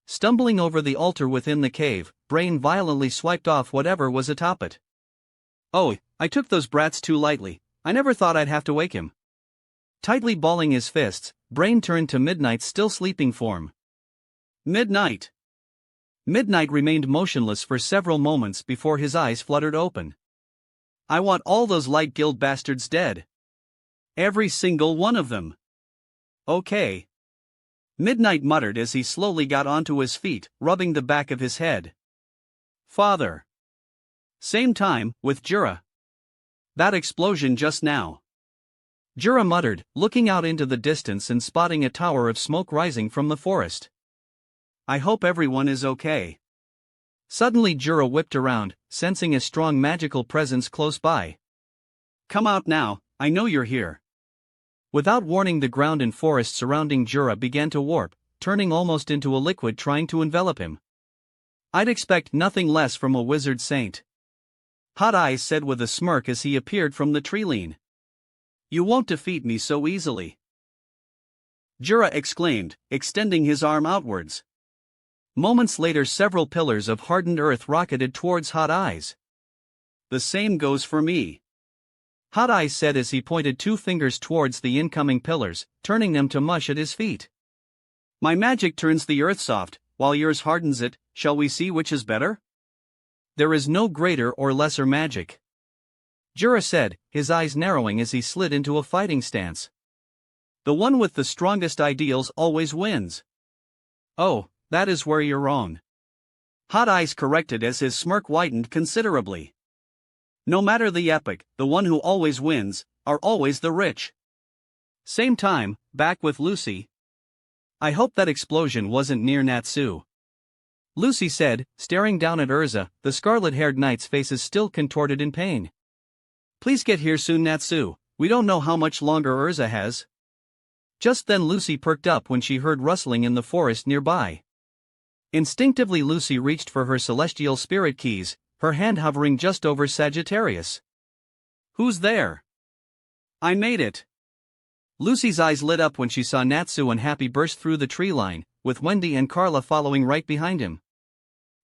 Stumbling over the altar within the cave, Brain violently swiped off whatever was atop it. Oh, I took those brats too lightly, I never thought I'd have to wake him. Tightly balling his fists, Brain turned to Midnight's still sleeping form. Midnight! Midnight remained motionless for several moments before his eyes fluttered open. I want all those Light Guild bastards dead. Every single one of them. Okay. Midnight muttered as he slowly got onto his feet, rubbing the back of his head. Father. Same time, with Jura. That explosion just now. Jura muttered, looking out into the distance and spotting a tower of smoke rising from the forest. I hope everyone is okay. Suddenly Jura whipped around, sensing a strong magical presence close by. Come out now, I know you're here. Without warning, the ground and forest surrounding Jura began to warp, turning almost into a liquid trying to envelop him. I'd expect nothing less from a wizard saint. Hot Eyes said with a smirk as he appeared from the tree-line. You won't defeat me so easily. Jura exclaimed, extending his arm outwards. Moments later, several pillars of hardened earth rocketed towards Hot Eyes. The same goes for me. Hot Eyes said as he pointed two fingers towards the incoming pillars, turning them to mush at his feet. My magic turns the earth soft, while yours hardens it. Shall we see which is better? There is no greater or lesser magic. Jura said, his eyes narrowing as he slid into a fighting stance. The one with the strongest ideals always wins. Oh, that is where you're wrong. Hot Eyes corrected as his smirk widened considerably. No matter the epoch, the one who always wins, are always the rich. Same time, back with Lucy. I hope that explosion wasn't near Natsu. Lucy said, staring down at Urza, the scarlet-haired knight's faces still contorted in pain. Please get here soon, Natsu, we don't know how much longer Urza has. Just then Lucy perked up when she heard rustling in the forest nearby. Instinctively Lucy reached for her celestial spirit keys, her hand hovering just over Sagittarius. Who's there? I made it. Lucy's eyes lit up when she saw Natsu and Happy burst through the tree line, with Wendy and Carla following right behind him.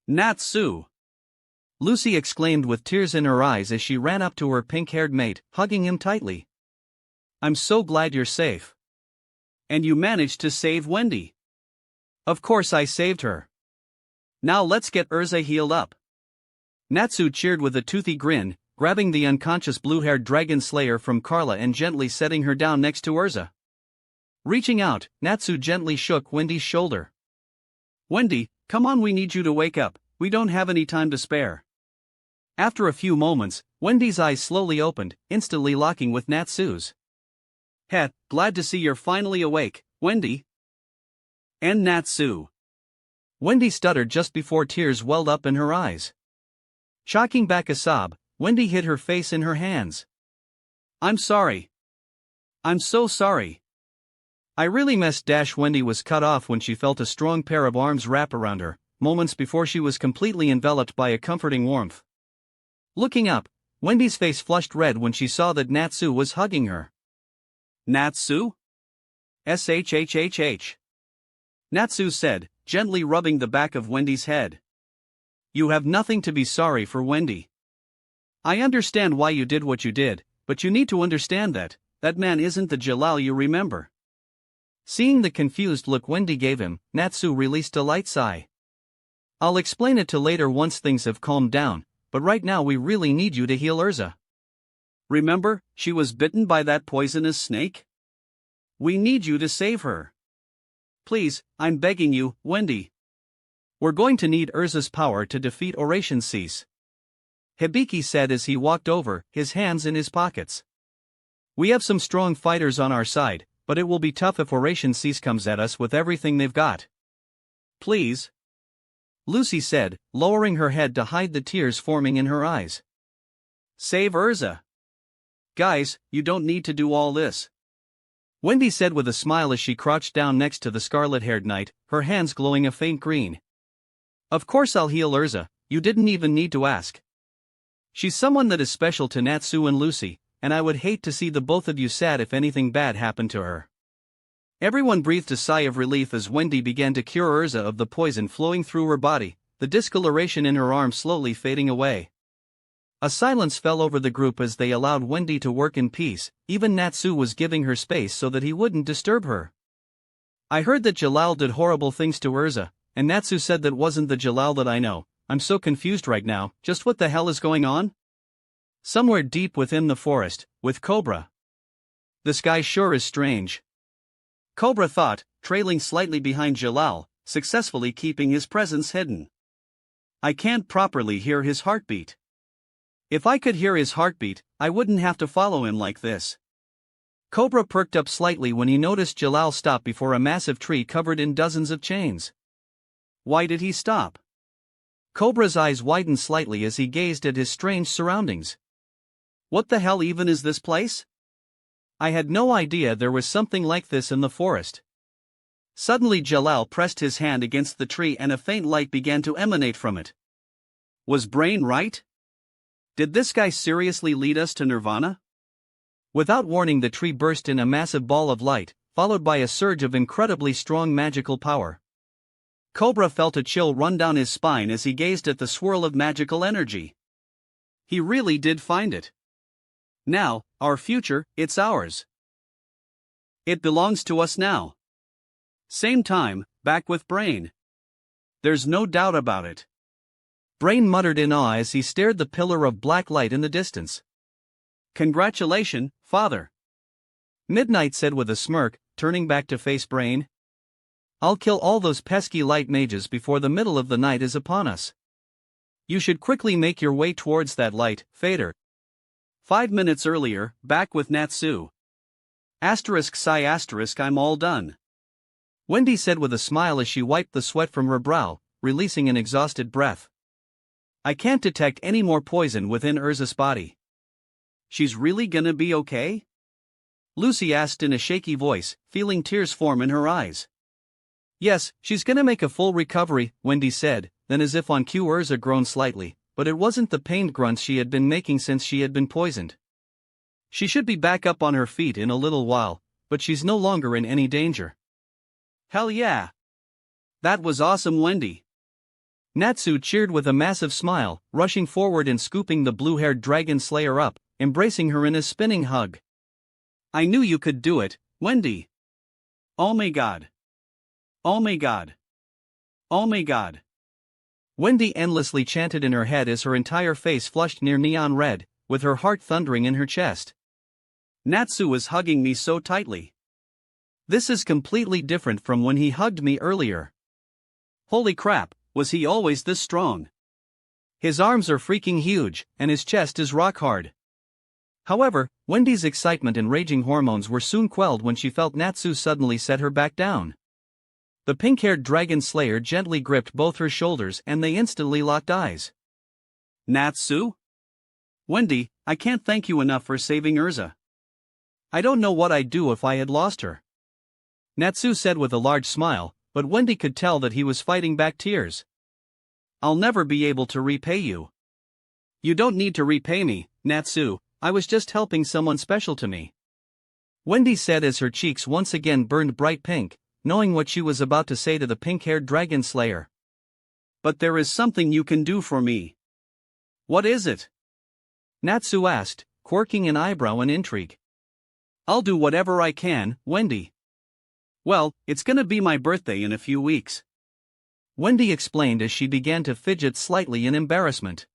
Natsu! Lucy exclaimed with tears in her eyes as she ran up to her pink-haired mate, hugging him tightly. I'm so glad you're safe. And you managed to save Wendy. Of course I saved her. Now let's get Urza healed up. Natsu cheered with a toothy grin, grabbing the unconscious blue-haired dragon slayer from Carla and gently setting her down next to Urza. Reaching out, Natsu gently shook Wendy's shoulder. Wendy, come on, we need you to wake up, we don't have any time to spare. After a few moments, Wendy's eyes slowly opened, instantly locking with Natsu's. Heh, glad to see you're finally awake, Wendy. And Natsu. Wendy stuttered just before tears welled up in her eyes. Shocking back a sob, Wendy hid her face in her hands. I'm sorry. I'm so sorry. I really messed. Wendy was cut off when she felt a strong pair of arms wrap around her, moments before she was completely enveloped by a comforting warmth. Looking up, Wendy's face flushed red when she saw that Natsu was hugging her. Natsu? Shhhh. Natsu said, gently rubbing the back of Wendy's head. You have nothing to be sorry for, Wendy. I understand why you did what you did, but you need to understand that man isn't the Jalal you remember. Seeing the confused look Wendy gave him, Natsu released a light sigh. I'll explain it to later once things have calmed down, but right now we really need you to heal Urza. Remember, she was bitten by that poisonous snake? We need you to save her. Please, I'm begging you, Wendy. We're going to need Urza's power to defeat Oration Cease. Hibiki said as he walked over, his hands in his pockets. We have some strong fighters on our side, but it will be tough if Oration Cease comes at us with everything they've got. Please. Lucy said, lowering her head to hide the tears forming in her eyes. Save Urza. Guys, you don't need to do all this. Wendy said with a smile as she crouched down next to the scarlet-haired knight, her hands glowing a faint green. Of course I'll heal Urza, you didn't even need to ask. She's someone that is special to Natsu and Lucy, and I would hate to see the both of you sad if anything bad happened to her. Everyone breathed a sigh of relief as Wendy began to cure Urza of the poison flowing through her body, the discoloration in her arm slowly fading away. A silence fell over the group as they allowed Wendy to work in peace. Even Natsu was giving her space so that he wouldn't disturb her. I heard that Jalal did horrible things to Urza, and Natsu said that wasn't the Jalal that I know. I'm so confused right now, just what the hell is going on? Somewhere deep within the forest, with Cobra. This guy sure is strange. Cobra thought, trailing slightly behind Jalal, successfully keeping his presence hidden. I can't properly hear his heartbeat. If I could hear his heartbeat, I wouldn't have to follow him like this. Cobra perked up slightly when he noticed Jalal stop before a massive tree covered in dozens of chains. Why did he stop? Cobra's eyes widened slightly as he gazed at his strange surroundings. What the hell even is this place? I had no idea there was something like this in the forest. Suddenly Jalal pressed his hand against the tree and a faint light began to emanate from it. Was Brain right? Did this guy seriously lead us to Nirvana? Without warning, the tree burst in a massive ball of light, followed by a surge of incredibly strong magical power. Cobra felt a chill run down his spine as he gazed at the swirl of magical energy. He really did find it. Now, our future, it's ours. It belongs to us now. Same time, back with Brain. There's no doubt about it. Brain muttered in awe as he stared the pillar of black light in the distance. Congratulations, father. Midnight said with a smirk, turning back to face Brain. I'll kill all those pesky light mages before the middle of the night is upon us. You should quickly make your way towards that light, Fader. 5 minutes earlier, back with Natsu. ****, I'm all done. Wendy said with a smile as she wiped the sweat from her brow, releasing an exhausted breath. I can't detect any more poison within Urza's body. She's really gonna be okay? Lucy asked in a shaky voice, feeling tears form in her eyes. Yes, she's gonna make a full recovery, Wendy said, then as if on cue Urza groaned slightly, but it wasn't the pained grunts she had been making since she had been poisoned. She should be back up on her feet in a little while, but she's no longer in any danger. Hell yeah! That was awesome, Wendy. Natsu cheered with a massive smile, rushing forward and scooping the blue-haired dragon slayer up, embracing her in a spinning hug. I knew you could do it, Wendy. Oh my god. Oh my god. Oh my god. Wendy endlessly chanted in her head as her entire face flushed near neon red, with her heart thundering in her chest. Natsu was hugging me so tightly. This is completely different from when he hugged me earlier. Holy crap, was he always this strong? His arms are freaking huge, and his chest is rock hard. However, Wendy's excitement and raging hormones were soon quelled when she felt Natsu suddenly set her back down. The pink-haired dragon slayer gently gripped both her shoulders and they instantly locked eyes. Natsu? Wendy, I can't thank you enough for saving Urza. I don't know what I'd do if I had lost her. Natsu said with a large smile, but Wendy could tell that he was fighting back tears. I'll never be able to repay you. You don't need to repay me, Natsu, I was just helping someone special to me. Wendy said as her cheeks once again burned bright pink, knowing what she was about to say to the pink-haired dragon slayer. But there is something you can do for me. What is it? Natsu asked, quirking an eyebrow in intrigue. I'll do whatever I can, Wendy. Well, it's gonna be my birthday in a few weeks. Wendy explained as she began to fidget slightly in embarrassment.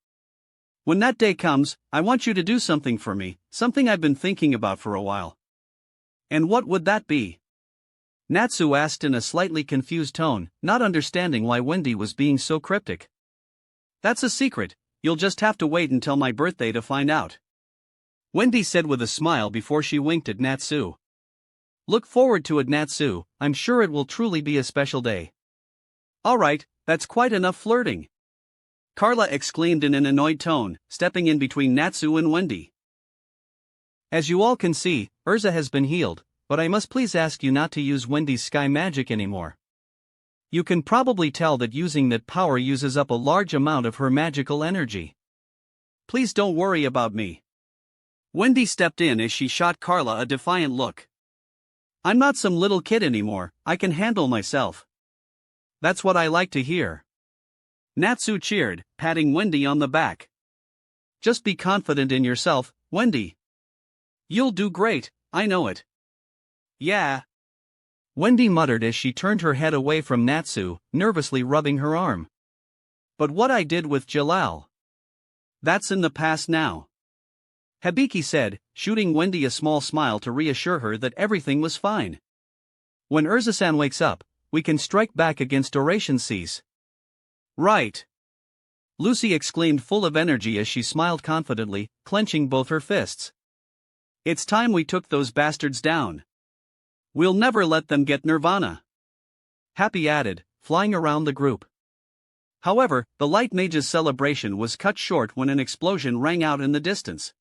When that day comes, I want you to do something for me, something I've been thinking about for a while. And what would that be? Natsu asked in a slightly confused tone, not understanding why Wendy was being so cryptic. That's a secret, you'll just have to wait until my birthday to find out. Wendy said with a smile before she winked at Natsu. Look forward to it, Natsu, I'm sure it will truly be a special day. Alright, that's quite enough flirting. Carla exclaimed in an annoyed tone, stepping in between Natsu and Wendy. As you all can see, Urza has been healed, but I must please ask you not to use Wendy's sky magic anymore. You can probably tell that using that power uses up a large amount of her magical energy. Please don't worry about me. Wendy stepped in as she shot Carla a defiant look. I'm not some little kid anymore, I can handle myself. That's what I like to hear. Natsu cheered, patting Wendy on the back. Just be confident in yourself, Wendy. You'll do great, I know it. Yeah. Wendy muttered as she turned her head away from Natsu, nervously rubbing her arm. But what I did with Jalal? That's in the past now. Hibiki said, shooting Wendy a small smile to reassure her that everything was fine. When Urza-san wakes up, we can strike back against Oration Cease. Right. Lucy exclaimed full of energy as she smiled confidently, clenching both her fists. It's time we took those bastards down. We'll never let them get Nirvana. Happy added, flying around the group. However, the Light Mage's celebration was cut short when an explosion rang out in the distance.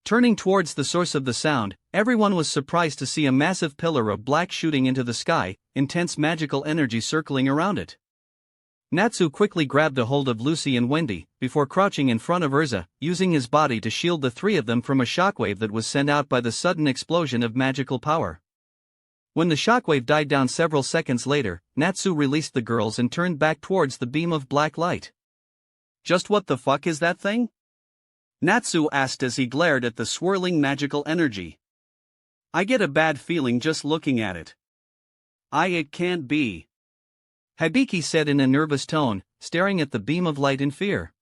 Turning towards the source of the sound, everyone was surprised to see a massive pillar of black shooting into the sky, intense magical energy circling around it. Natsu quickly grabbed a hold of Lucy and Wendy, before crouching in front of Urza, using his body to shield the three of them from a shockwave that was sent out by the sudden explosion of magical power. When the shockwave died down several seconds later, Natsu released the girls and turned back towards the beam of black light. Just what the fuck is that thing? Natsu asked as he glared at the swirling magical energy. I get a bad feeling just looking at it. It can't be. Hibiki said in a nervous tone, staring at the beam of light in fear.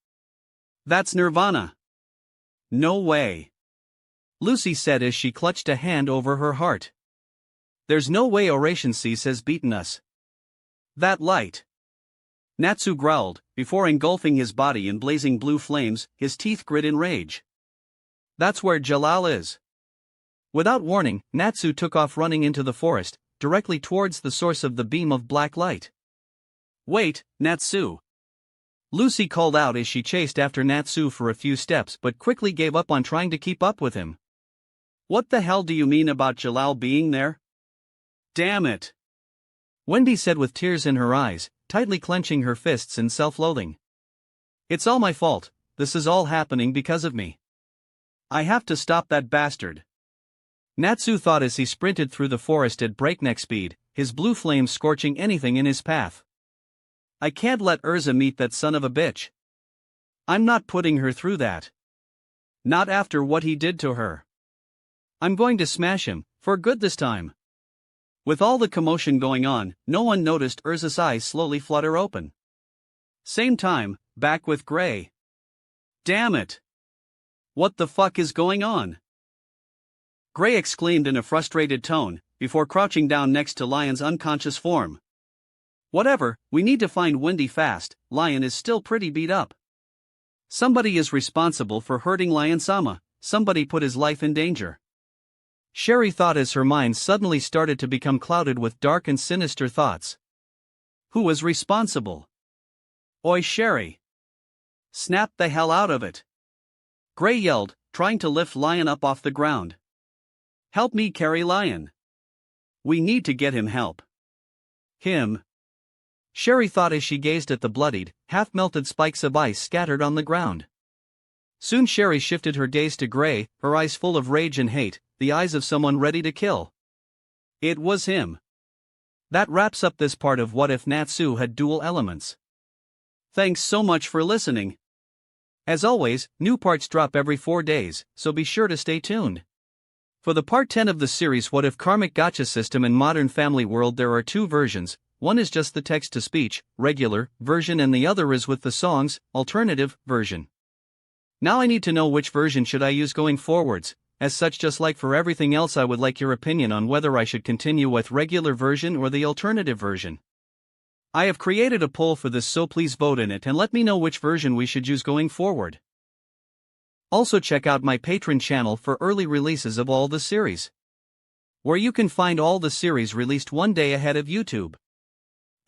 That's Nirvana. No way. Lucy said as she clutched a hand over her heart. There's no way Oration Cease has beaten us. That light. Natsu growled, before engulfing his body in blazing blue flames, his teeth grit in rage. That's where Jalal is. Without warning, Natsu took off running into the forest, directly towards the source of the beam of black light. Wait, Natsu. Lucy called out as she chased after Natsu for a few steps but quickly gave up on trying to keep up with him. What the hell do you mean about Jalal being there? Damn it. Wendy said with tears in her eyes, tightly clenching her fists in self-loathing. It's all my fault, this is all happening because of me. I have to stop that bastard. Natsu thought as he sprinted through the forest at breakneck speed, his blue flames scorching anything in his path. I can't let Urza meet that son of a bitch. I'm not putting her through that. Not after what he did to her. I'm going to smash him, for good this time. With all the commotion going on, no one noticed Urza's eyes slowly flutter open. Same time, back with Gray. Damn it! What the fuck is going on? Gray exclaimed in a frustrated tone, before crouching down next to Lion's unconscious form. Whatever, we need to find Wendy fast, Lion is still pretty beat up. Somebody is responsible for hurting Lion-sama, somebody put his life in danger. Sherry thought as her mind suddenly started to become clouded with dark and sinister thoughts. Who was responsible? Oi Sherry! Snap the hell out of it! Gray yelled, trying to lift Lion up off the ground. Help me carry Lion. We need to get him help. Him. Sherry thought as she gazed at the bloodied, half-melted spikes of ice scattered on the ground. Soon Sherry shifted her gaze to Gray, her eyes full of rage and hate, the eyes of someone ready to kill. It was him. That wraps up this part of What If Natsu Had Dual Elements. Thanks so much for listening. As always, new parts drop every 4 days, so be sure to stay tuned. For the part 10 of the series What If Karmic Gacha System in Modern Family World, there are 2 versions. One is just the text-to-speech, regular, version, and the other is with the songs, alternative, version. Now I need to know which version should I use going forwards. As such, just like for everything else, I would like your opinion on whether I should continue with regular version or the alternative version. I have created a poll for this, so please vote in it and let me know which version we should use going forward. Also check out my Patreon channel for early releases of all the series, where you can find all the series released one day ahead of YouTube.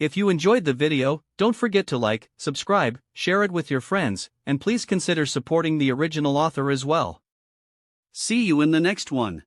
If you enjoyed the video, don't forget to like, subscribe, share it with your friends, and please consider supporting the original author as well. See you in the next one.